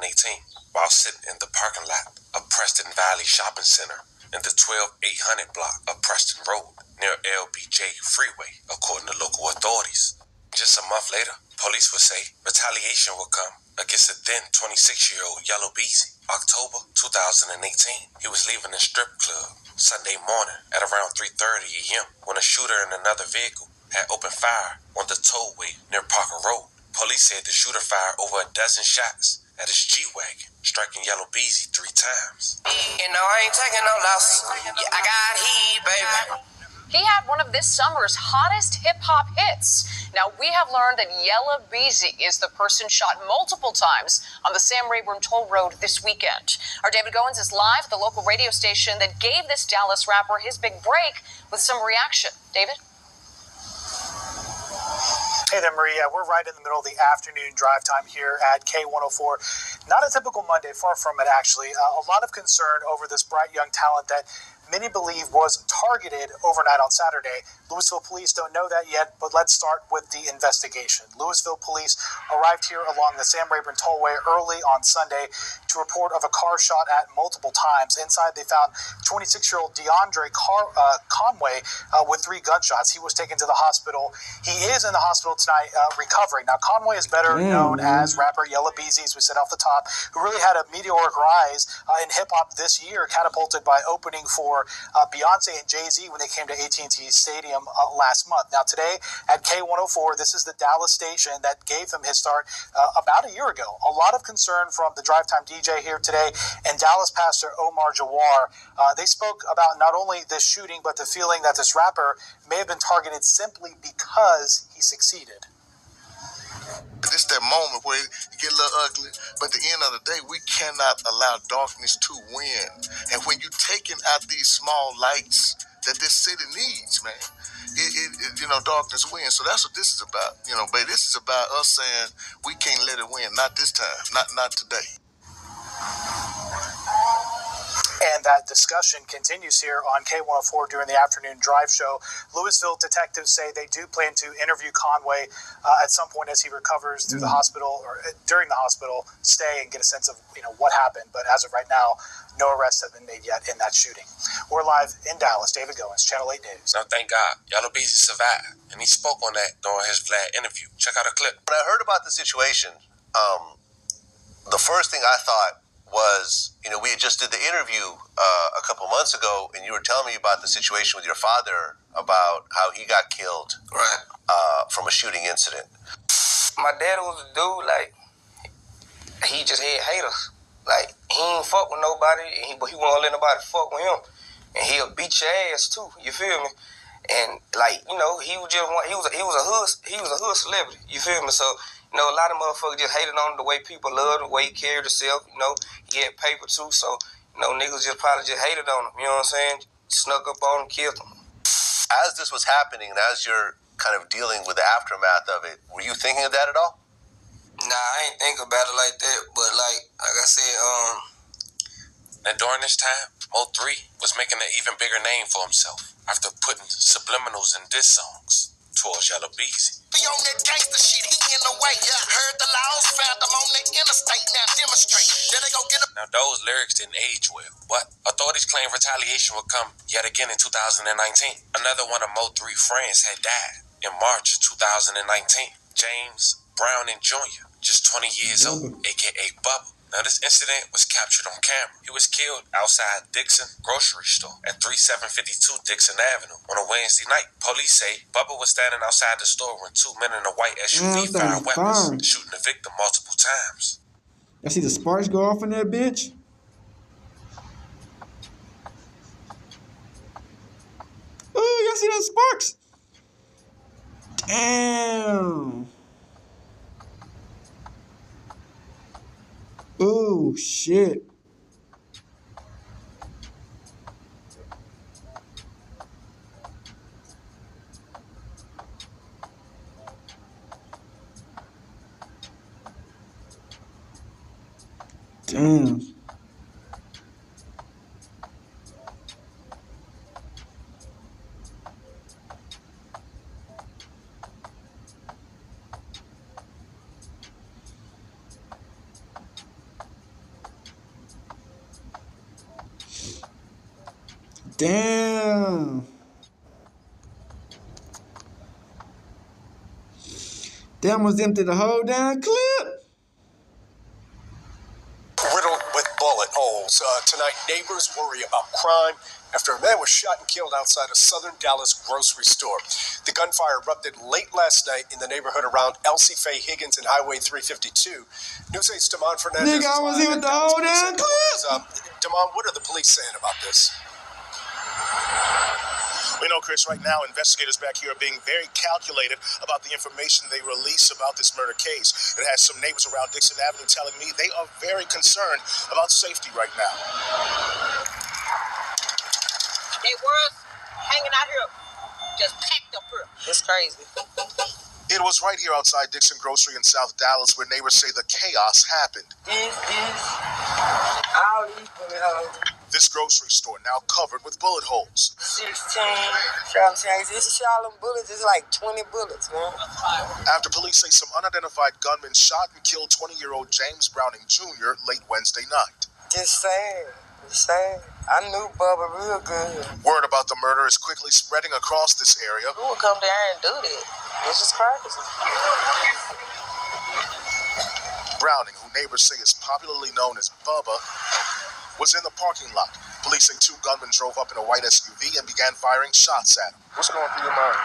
while sitting in the parking lot of Preston Valley Shopping Center in the 12800 block of Preston Road near LBJ Freeway, according to local authorities. Just a month later, police would say retaliation will come against the then 26-year-old Yella Beezy. October 2018, he was leaving the strip club Sunday morning at around 3:30 a.m. when a shooter in another vehicle had opened fire on the tollway near Parker Road. Police said the shooter fired over a dozen shots at his G-Wagon, striking Yella Beezy 3 times. You know I ain't taking no losses. Yeah, I got heat, baby. He had one of this summer's hottest hip-hop hits. Now, we have learned that Yella Beezy is the person shot multiple times on the Sam Rayburn Toll Road this weekend. Our David Goins is live at the local radio station that gave this Dallas rapper his big break with some reaction. David? Hey there, Maria. We're right in the middle of the afternoon drive time here at K104. Not a typical Monday, far from it, actually. A lot of concern over this bright young talent that many believe was targeted overnight on Saturday. Louisville police don't know that yet, but let's start with the investigation. Louisville police arrived here along the Sam Rayburn Tollway early on Sunday to report of a car shot at multiple times. Inside, they found 26-year-old DeAndre Conway with 3 gunshots. He was taken to the hospital. He is in the hospital tonight recovering. Now, Conway is better known as rapper Yella Beezy, as we said off the top, who really had a meteoric rise in hip-hop this year, catapulted by opening for Beyonce and Jay-Z when they came to AT&T Stadium last month. Now, today at K104, this is the Dallas station that gave him his start about a year ago. A lot of concern from the Drive Time DJ here today and Dallas pastor Omar Jawar. They spoke about not only this shooting, but the feeling that this rapper may have been targeted simply because he succeeded. This that moment where it get a little ugly, but at the end of the day, we cannot allow darkness to win. And when you're taking out these small lights that this city needs, man, darkness wins. So that's what this is about, But this is about us saying we can't let it win. Not this time. Not today. And that discussion continues here on K104 during the afternoon drive show. Louisville detectives say they do plan to interview Conway at some point as he recovers through the hospital or during the hospital stay and get a sense of what happened. But as of right now, no arrests have been made yet in that shooting. We're live in Dallas. David Goins, Channel 8 News. Now, thank God, Yella Beezy survived, and he spoke on that during his Vlad interview. Check out a clip. When I heard about the situation, the first thing I thought was, we had just did the interview a couple months ago, and you were telling me about the situation with your father, about how he got killed from a shooting incident. My dad was a dude, he just had haters. He ain't fuck with nobody, but he won't let nobody fuck with him. And he'll beat your ass, too, you feel me? And, he was a hood celebrity, you feel me? So, a lot of motherfuckers just hated on him, the way people loved him, the way he carried himself, He had paper, too, so, niggas just probably just hated on him, you know what I'm saying? Snuck up on him, killed him. As this was happening, and as you're kind of dealing with the aftermath of it, were you thinking of that at all? Nah, I ain't think about it like that, but like I said, And during this time, MO3 was making an even bigger name for himself after putting subliminals in diss songs towards Yella Beezy. Be on that gangster shit, he in the way. Heard the laws, found them on the interstate. Now demonstrate. Then they go get a. Now, those lyrics didn't age well, but authorities claim retaliation would come yet again in 2019. Another one of MO3 friends had died in March 2019. James Browning Jr., just 20 years old, a.k.a. Bubba. Now, this incident was captured on camera. He was killed outside Dixon grocery store at 3752 Dixon Avenue on a Wednesday night. Police say Bubba was standing outside the store when two men in a white SUV fired weapons, shooting the victim multiple times. I see the sparks go off in that bitch. Oh, y'all see those sparks? Damn. Oh, shit. Damn. Damn. Damn, was empty the whole damn clip. Riddled with bullet holes. Tonight, neighbors worry about crime after a man was shot and killed outside a southern Dallas grocery store. The gunfire erupted late last night in the neighborhood around Elsie Faye Higgins and Highway 352. News 8's Damon Fernandez. Nigga, I was here with the whole damn clip. Damon, what are the police saying about this? We know, Chris, right now, investigators back here are being very calculated about the information they release about this murder case. It has some neighbors around Dixon Avenue telling me they are very concerned about safety right now. They were hanging out here, just packed up here. It's crazy. It was right here outside Dixon Grocery in South Dallas where neighbors say the chaos happened. All these bullet holes. This grocery store now covered with bullet holes. 16, 17, this is all them bullets. It's like 20 bullets, man. After police say some unidentified gunmen shot and killed 20-year-old James Browning Jr. late Wednesday night. Just sad. Just sad. I knew Bubba real good. Word about the murder is quickly spreading across this area. Who would come down and do that? It's just crazy. Browning, who neighbors say is popularly known as Bubba, was in the parking lot. Police say two gunmen drove up in a white SUV and began firing shots at him. What's going through your mind?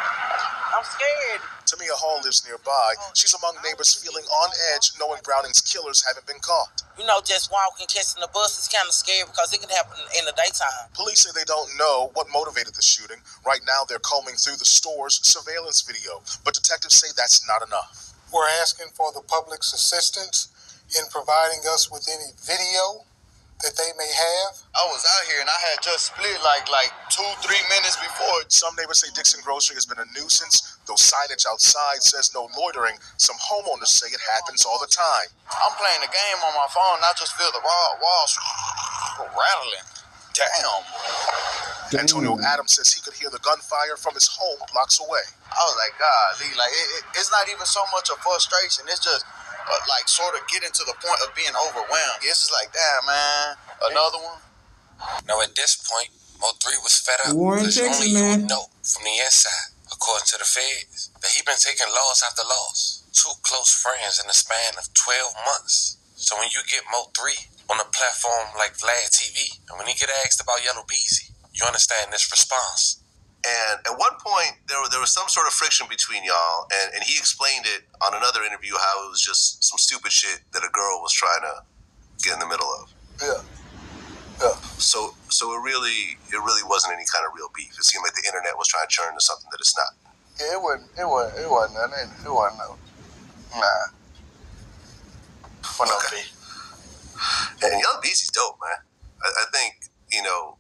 I'm scared. Tamia Hall lives nearby. She's among neighbors feeling on edge knowing Browning's killers haven't been caught. You know, just walking, catching the bus is kind of scary because it can happen in the daytime. Police say they don't know what motivated the shooting. Right now, they're combing through the store's surveillance video, but detectives say that's not enough. We're asking for the public's assistance in providing us with any video that they may have. I was out here and I had just split like 2-3 minutes before. Some neighbors say Dixon Grocery has been a nuisance, though signage outside says no loitering. Some homeowners say it happens all the time. I'm playing the game on my phone and I just feel the walls rattling. Damn. Antonio Adams says he could hear the gunfire from his home blocks away. I was like, golly, like it's not even so much a frustration. It's just like sort of getting to the point of being overwhelmed. It's just like, damn, man, another one. Now at this point, MO3 was fed up Warren, because Texas, only you man. would know from the inside, according to the feds, that he been taking loss after loss. Two close friends in the span of 12 months. So when you get MO3 on a platform like Vlad TV, and when he get asked about Yella Beezy, you understand this response. And at one point, there was some sort of friction between y'all, and he explained it on another interview how it was just some stupid shit that a girl was trying to get in the middle of. Yeah. So it really wasn't any kind of real beef. It seemed like the internet was trying to turn to something that it's not. Yeah, it wasn't nothing. It wasn't no. Nah. Wasn't no beef. And Yella Beezy's dope, man. I think, you know,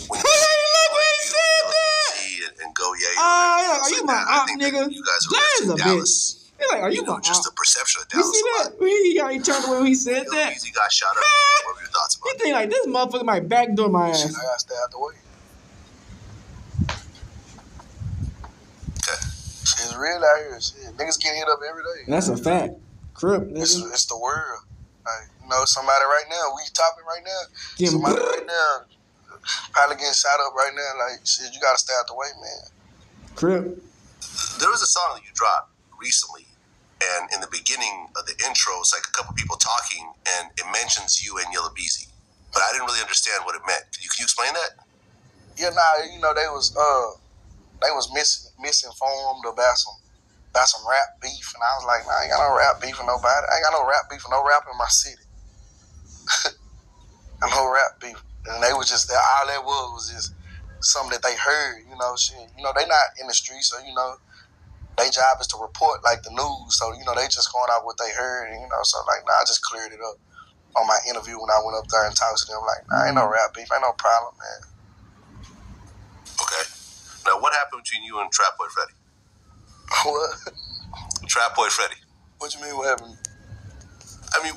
when you Hey, look, he said that. Beezy and go Ye. Are you my op, nigga? You guys That's a Dallas. bitch. He's like, are you my op? Just the perception of You Dallas. see that? He turned away when he said that. Beezy got shot up. What were your thoughts about it? You think like this motherfucker might backdoor my ass? I gotta stay out the way. Okay. It's real out here. Shit. Niggas get hit up every day. That's a fact. Crip, nigga. It's the world. Like, you know, somebody right now, we topping right now. Somebody right now probably getting shot up right now. Like, shit, you gotta stay out the way, man. Crip. There was a song that you dropped recently, and in the beginning of the intro, it's like a couple people talking, and it mentions you and Yella Beezy. But I didn't really understand what it meant. Can you explain that? Yeah, you know, they was misinformed about some rap beef, and I was like, nah, I ain't got no rap beef with nobody. I ain't got no rap beef with no rap in my city. I'm no rap beef. And they was just there. All that was just something that they heard, you know, shit. You know, they not in the streets, so, you know, their job is to report, like, the news. So, you know, they just going out what they heard, and, you know, so, like, nah, I just cleared it up on my interview when I went up there and talked to them. Like, nah, ain't no rap beef, ain't no problem, man. Okay. Now, what happened between you and Trap Boy Freddy? What? Trap Boy Freddy. What you mean, what happened? I mean,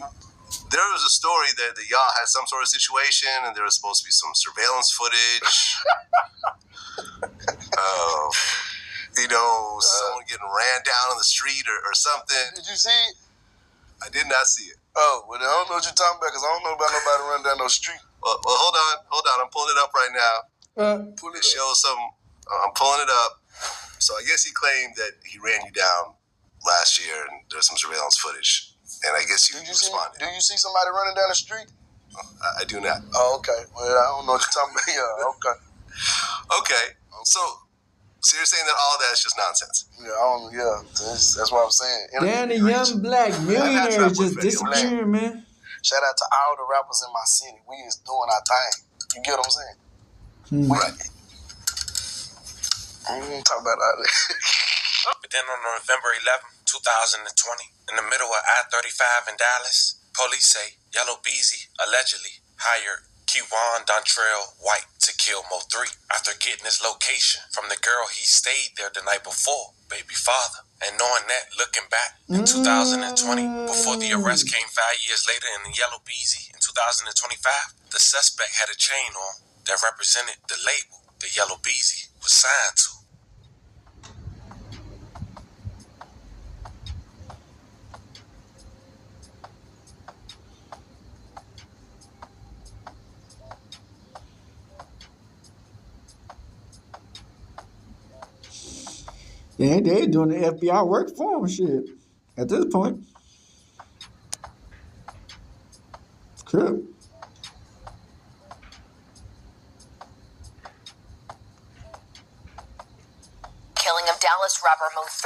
there was a story that y'all had some sort of situation, and there was supposed to be some surveillance footage. You know, someone getting ran down on the street or something. Did you see it? I did not see it. Oh, well, I don't know what you're talking about, because I don't know about nobody running down no street. Well, hold on. I'm pulling it up right now. It shows some. I'm pulling it up. So I guess he claimed that he ran you down last year, and there's some surveillance footage. And I guess you responded. Do you see somebody running down the street? I do not. Oh, okay. Well, I don't know what you're talking about. Yeah, okay. Okay. So you're saying that all of that is just nonsense? Yeah, that's what I'm saying. Damn, the young black millionaires just disappearing, man. Shout out to all the rappers in my city. We is doing our thing. You get what I'm saying? Right. I ain't gonna talk about all that. But then on November 11th, 2020, in the middle of I-35 in Dallas, police say Yella Beezy allegedly hired Keywan Dontrell White to kill MO3 after getting his location from the girl he stayed there the night before, baby father. And knowing that, looking back in 2020, before the arrest came 5 years later in the Yella Beezy in 2025, the suspect had a chain on that represented the label the Yella Beezy was signed to. Yeah, they doing the FBI work for him, shit. At this point. Crip. Killing of Dallas rapper MO3.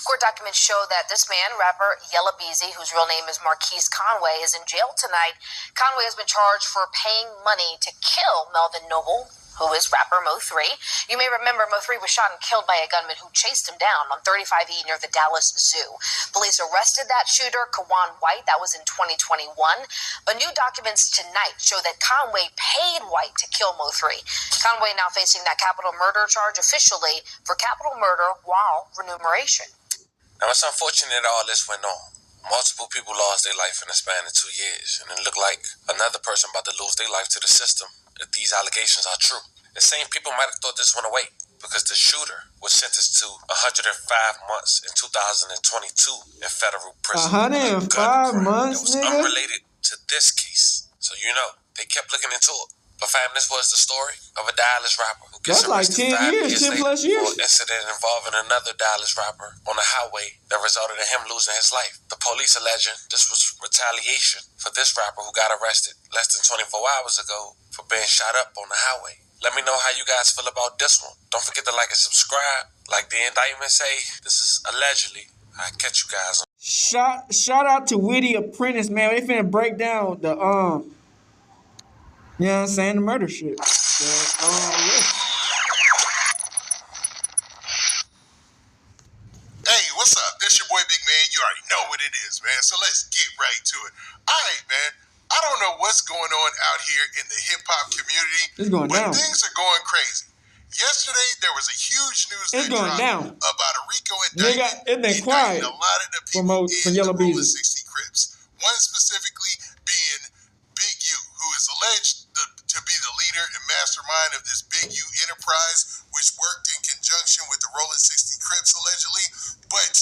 Court documents show that this man, rapper Yella Beezy, whose real name is Marquise Conway, is in jail tonight. Conway has been charged for paying money to kill Melvin Noble, who is rapper MO3. You may remember MO3 was shot and killed by a gunman who chased him down on 35E near the Dallas Zoo. Police arrested that shooter, Keywan White. That was in 2021. But new documents tonight show that Conway paid White to kill MO3. Conway now facing that capital murder charge officially for capital murder while remuneration. Now, it's unfortunate that all this went on. Multiple people lost their life in the span of 2 years, and it looked like another person about to lose their life to the system if these allegations are true. The same people might have thought this went away because the shooter was sentenced to 105 months in 2022 in federal prison. 105 months, that was nigga? unrelated to this case. So, you know, they kept looking into it. But fam, this was the story of a Dallas rapper who gets arrested 5 years 10 plus years. for an incident involving another Dallas rapper on the highway that resulted in him losing his life. The police alleging this was retaliation for this rapper who got arrested less than 24 hours ago for being shot up on the highway. Let me know how you guys feel about this one. Don't forget to like and subscribe. Like the indictment say, this is allegedly. I'll catch you guys on. Shout out to Witty Apprentice, man. They finna break down the you know what I'm saying, the murder shit. Yeah. Hey, what's up? This your boy Big Man. You already know what it is, man. So let's get right to it. All right, man. I don't know what's going on out here in the hip-hop community, It's going but down. things are going crazy. Yesterday, there was a huge news It's going down about a RICO indictment. Nigga, it's been quiet a lot of the people from Yella Beezy. 60 Crips. One specifically being Big U, who is alleged to be the leader and mastermind of this Big U enterprise, which worked in conjunction with the Rolling 60 Crips, allegedly. But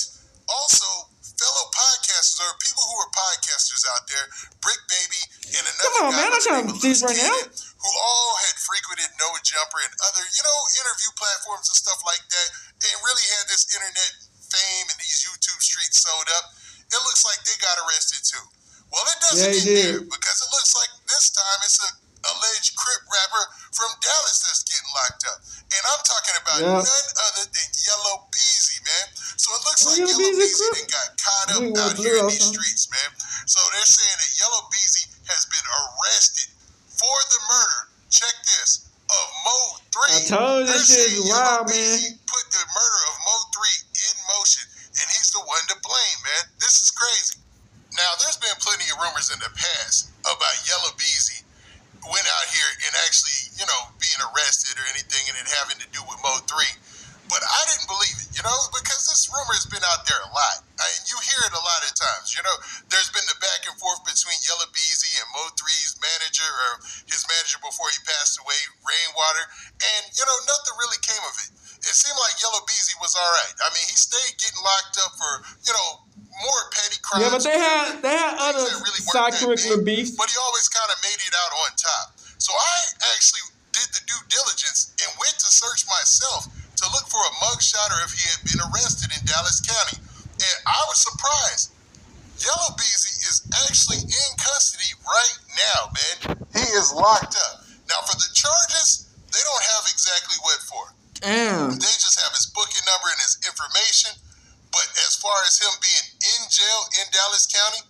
also, fellow podcasters or people who are podcasters out there, Brick Baby and another guy by the name of Lewis Cannon, who all had frequented No Jumper and other, interview platforms and stuff like that, and really had this internet fame and these YouTube streets sewed up. It looks like they got arrested too. Well, it doesn't end there, because it looks like this time it's an alleged Crip rapper from Dallas that's getting locked up. And I'm talking about none other than Yella Beezy, man. So it looks like Yella Beezy then got caught up out here in these streets, man. So they're saying that Yella Beezy has been arrested for the murder, check this, of MO3. I told you this shit is wild, man. Put the murder of MO3 in motion, and he's the one to blame, man. This is crazy. Now, there's been plenty of rumors in the past about Yella Beezy went out here and actually, being arrested or anything and it having to do with MO3. But I didn't believe it, because this rumor has been out there a lot. You hear it a lot of times. There's been the back and forth between Yella Beezy and MO3's manager, or his manager before he passed away, Rainwater, and, nothing really came of it. It seemed like Yella Beezy was all right. I mean, he stayed getting locked up for, more petty crimes. Yeah, but they had other side curricular beefs. But he always kind of made it out on top. So I actually did the due diligence and went to search myself to look for a mugshot or if he had been arrested in Dallas County. And I was surprised. Yella Beezy is actually in custody right now, man. He is locked up. Now, for the charges, they don't have exactly what for. Damn. They just have his booking number and his information. But as far as him being in jail in Dallas County,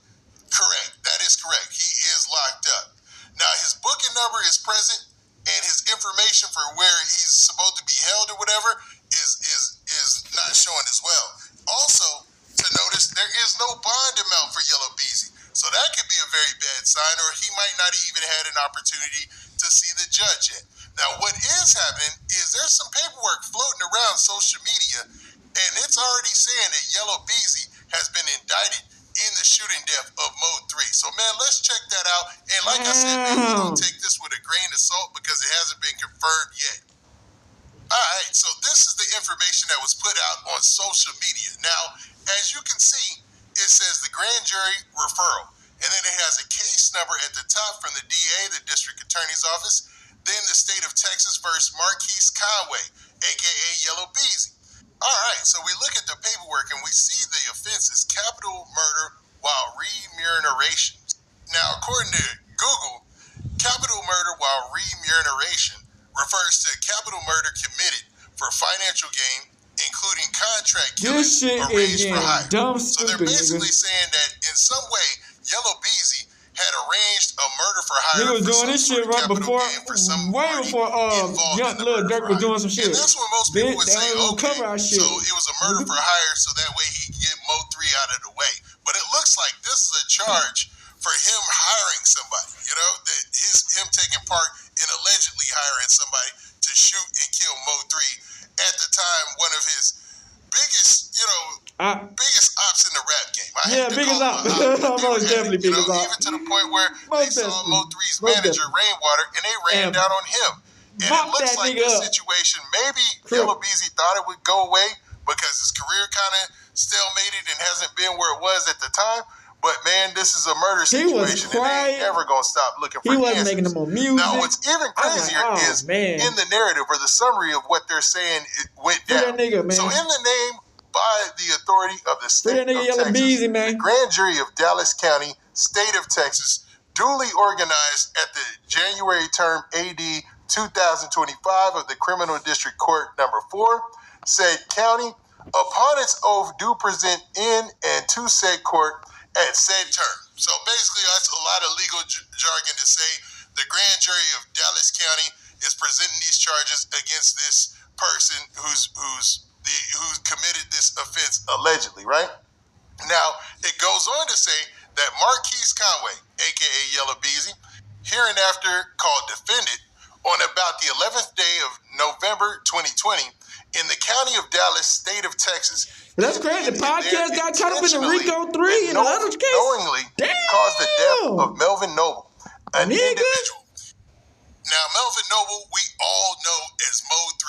correct. That is correct. He is locked up. Now, his booking number is present, and his information for where he's supposed to be held or whatever is not showing as well. Also, to notice, there is no bond amount for Yella Beezy. So that could be a very bad sign, or he might not even had an opportunity to see the judge yet. Now, what is happening is there's some paperwork floating around social media, and it's already saying that Yella Beezy has been indicted in the shooting death of MO3. So, man, let's check that out. And like I said, man, we're going to take this with a grain of salt because it hasn't been confirmed yet. All right, so this is the information that was put out on social media. Now, as you can see, it says the grand jury referral. And then it has a case number at the top from the DA, the District Attorney's Office. Then the state of Texas versus Marquise Conway, a.k.a. Yella Beezy. All right, so we look at the paperwork and we see the offense is capital murder while remuneration. Now, according to Google, capital murder while remuneration refers to capital murder committed for financial gain, including contract killing arranged for hire. So they're basically saying that in some way, Yella Beezy had arranged a murder for hire. He was doing this shit right before, way before young Lil Durk was doing some shit. And that's when most people would say, okay, so it was a murder for hire, so that way he could get MO3 out of the way. But it looks like this is a charge for him hiring somebody, that him taking part in allegedly hiring somebody to shoot and kill MO3 at the time, one of his biggest, biggest ops in the rap game. Biggest ops. Most definitely biggest ops. Even to the point where they saw MO3's manager, Rainwater, and they ran down on him. And it looks like this situation, maybe Yella Beezy thought it would go away because his career kind of stalemated and hasn't been where it was at the time. But, man, this is a murder situation, and they ain't ever going to stop looking for answers. He wasn't making no more music. Now, what's even crazier is in the narrative or the summary of what they're saying it went down. So, in the name by the authority of the state of Texas, Beezy, the grand jury of Dallas County, state of Texas, duly organized at the January term AD 2025 of the Criminal District Court number 4, said county, upon its oath, do present in and to said court at said term. So basically, that's a lot of legal jargon to say the grand jury of Dallas County is presenting these charges against this person who committed this offense allegedly, right? Now, it goes on to say that Marquise Conway, a.k.a. Yella Beezy, hereinafter called defendant, On about the 11th day of November 2020, in the county of Dallas, state of Texas. But that's crazy. The podcast got caught up in the Rico 3 and the other case. Knowingly caused the death of Melvin Noble, an individual. Now, Melvin Noble, we all know as MO3,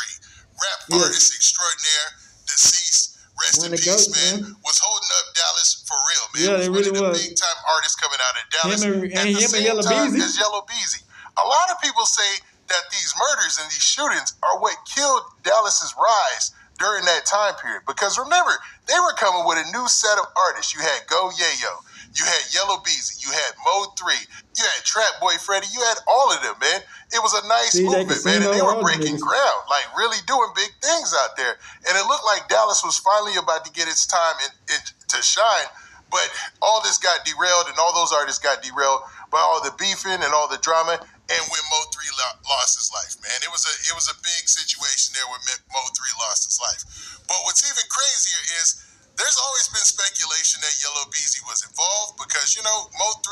rap artist extraordinaire, deceased, rest in peace, man, was holding up Dallas for real, man. Yeah, they really was. One of the big-time artists coming out of Dallas at the same Yella time Beezy. as Yella Beezy. A lot of people say that these murders and these shootings are what killed Dallas's rise during that time period. Because remember, they were coming with a new set of artists. You had Go Yayo, you had Yella Beezy, you had MO3, you had Trap Boy Freddy, you had all of them, man. It was a nice movement, man, and they were breaking ground, like really doing big things out there. And it looked like Dallas was finally about to get its time to shine, but all this got derailed, and all those artists got derailed by all the beefing and all the drama. And when MO3 lost his life, man, it was a big situation there when MO3 lost his life. But what's even crazier is there's always been speculation that Yella Beezy was involved because, you know, MO3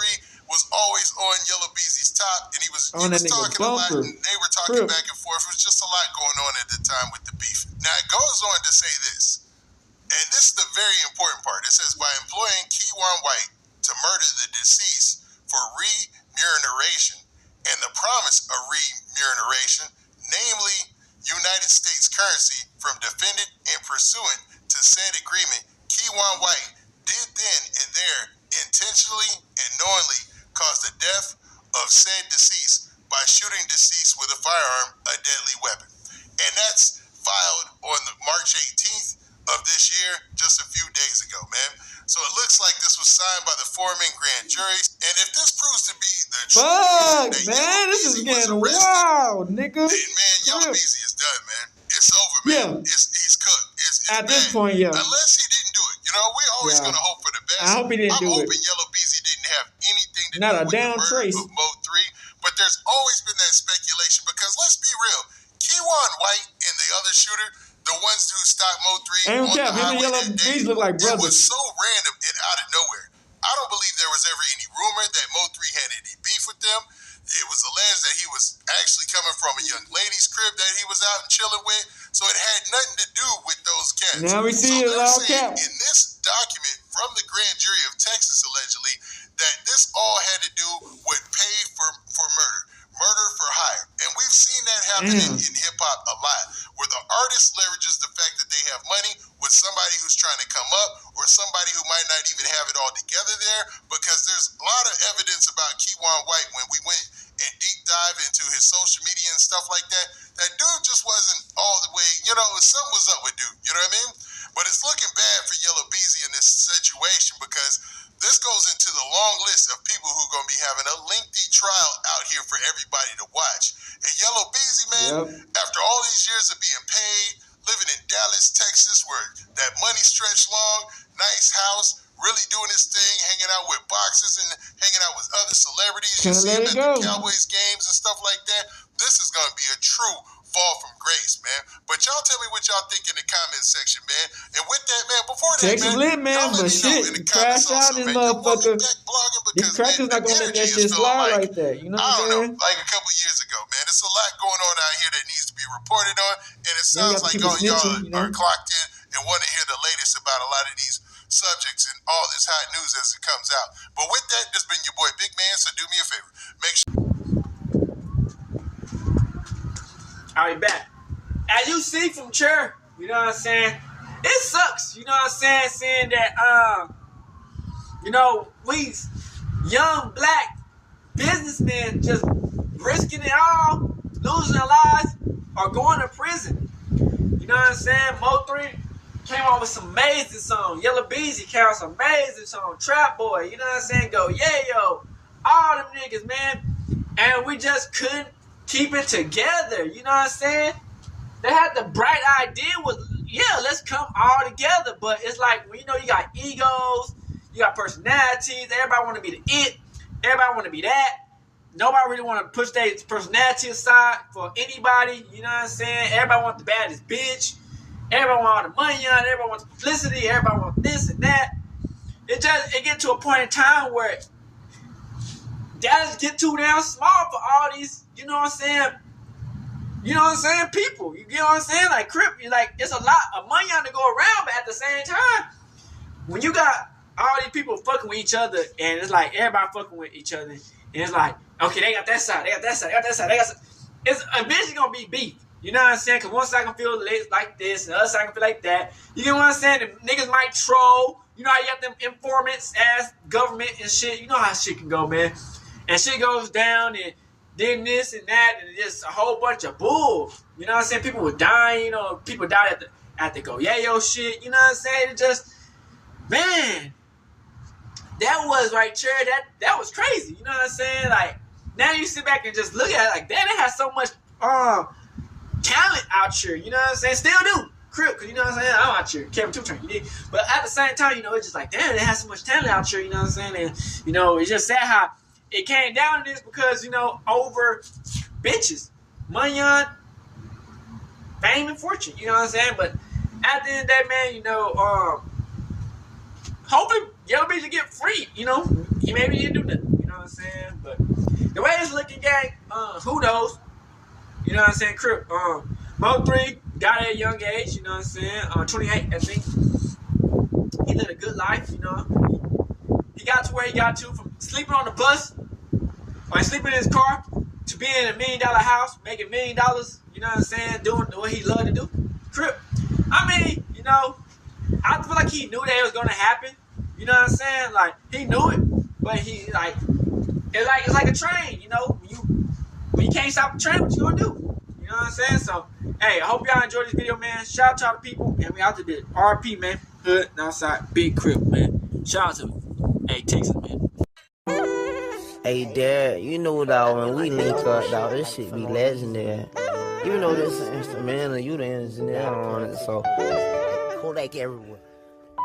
was always on Yella Beezy's top, and he was talking a lot, and they were talking back and forth. It was just a lot going on at the time with the beef. Now, it goes on to say this, and this is the very important part. It says, by employing Keywan White to murder the deceased for remuneration and the promise of remuneration, namely United States currency from defendant and pursuant to said agreement, Keywan White did then and there intentionally and knowingly cause the death of said deceased by shooting deceased with a firearm, a deadly weapon. And that's filed on the March 18th of this year, just a few days ago, man. So it looks like this was signed by the foreman grand juries. And if this proves to be the truth, man, this is getting wild, nigga. Then, man, Yella Beezy is done, man. It's over, man. He's cooked. It's at this point, yeah. Unless he didn't do it. You know, we're always going to hope for the best. I hope he didn't do it. I'm hoping Yella Beezy didn't have anything to do with the murder of MO3. But there's always been that speculation because let's be real. Keywan White and the other shooter, the ones who stopped MO3 on the highway that day, look like brothers. It was so random and out of nowhere. I don't believe there was ever any rumor that MO3 had any beef with them. It was alleged that he was actually coming from a young lady's crib that he was out and chilling with, so it had nothing to do with those cats. Now we see it all cap. In this document from the grand jury of Texas, allegedly, that this all had to do with pay for murder for hire. And we've seen that happen in hip-hop a lot, where the artist leverages the fact that they have money with somebody who's trying to come up or somebody who might not even have it all together there, because there's a lot of evidence about Keywan White when we went and deep dive into his social media and stuff like that. That dude just wasn't all the way, you know, something was up with dude, you know what I mean? But it's looking bad for Yella Beezy in this situation because this goes into the long list of people who are going to be having a lengthy trial out here for everybody to watch. And Yella Beezy, man, after all these years of being paid, living in Dallas, Texas, where that money stretched long, nice house, really doing his thing, hanging out with boxers and hanging out with other celebrities. You see him at the Cowboys games and stuff like that. This is going to be a true fall from grace, man. But y'all tell me what y'all think in the comment section, man. And with that, man, before that, Texas lit, man, but shit, crash out this motherfucker. These crackers not gonna let that shit slide like that. You know what I'm saying? Like a couple years ago, man. It's a lot going on out here that needs to be reported on, and it sounds like y'all are clocked in and want to hear the latest about a lot of these subjects and all this hot news as it comes out. But with that, this has been your boy Big Man, so do me a favor. Make sure. Alright, back. As you see from Chair, you know what I'm saying? It sucks, you know what I'm saying? Saying that, you know, we young black businessmen just risking it all, losing their lives, or going to prison. You know what I'm saying? MO3 came out with some amazing songs. Yella Beezy came out with some amazing songs. Trap Boy, you know what I'm saying? Go Yayo, all them niggas, man. And we just couldn't keep it together, you know what I'm saying? They had the bright idea was, let's come all together. But it's like, well, you know, you got egos, you got personalities. Everybody want to be the it. Everybody want to be that. Nobody really want to push their personality aside for anybody. You know what I'm saying? Everybody want the baddest bitch. Everybody want all the money on it. Everybody wants publicity. Everybody wants this and that. It get to a point in time where Dallas get too damn small for all these, you know what I'm saying, you know what I'm saying, people. You get what I'm saying? Like, Crip, like, it's a lot of money on to go around, but at the same time, when you got all these people fucking with each other, and it's like everybody fucking with each other, and it's like, okay, they got that side, they got that side, they got that side, they got that side. It's eventually gonna be beef. You know what I'm saying? Because one side can feel like this, and the other side can feel like that. You know what I'm saying? The niggas might troll. You know how you got them informants as government and shit. You know how shit can go, man. And shit goes down, and then this and that, and just a whole bunch of bull. You know what I'm saying? People were dying. You know, people died at the Go Yayo shit. You know what I'm saying? It just, man, that was right, Cherry. That was crazy. You know what I'm saying? Like, now you sit back and just look at it like, damn, they had so much talent out here. You know what I'm saying? Still do. Crip, because you know what I'm saying? I'm out here. Kevin 2 Train, you did. But at the same time, you know, it's just like, damn, they had so much talent out here. You know what I'm saying? And, you know, it's just sad how it came down to this because, you know, over bitches, money on fame and fortune. You know what I'm saying? But at the end of the day, man, you know, hopefully Yella Beezy get free. You know, he maybe didn't do nothing. You know what I'm saying? But the way it's looking, gang, who knows? You know what I'm saying? Crip, MO3 got at a young age, you know what I'm saying? 28, I think. He lived a good life, you know. He got to where he got to from sleeping on the bus or sleeping in his car to being in $1 million house, making $1 million, you know what I'm saying? Doing what he loved to do. Crip. I mean, you know, I feel like he knew that it was going to happen. You know what I'm saying? Like, he knew it, but he, like, it's like a train, you know? When you can't stop the train, what you gonna do? You know what I'm saying? So, hey, I hope y'all enjoyed this video, man. Shout out to all the people, and we out to the RP, man. Hood, outside, big Crip, man. Shout out to me. Hey, Texas, man. Hey, Dad, you know, dog, when we link up, dog, this shit be legendary. You know this instrumental, you the engineer on it, so Kodak everywhere.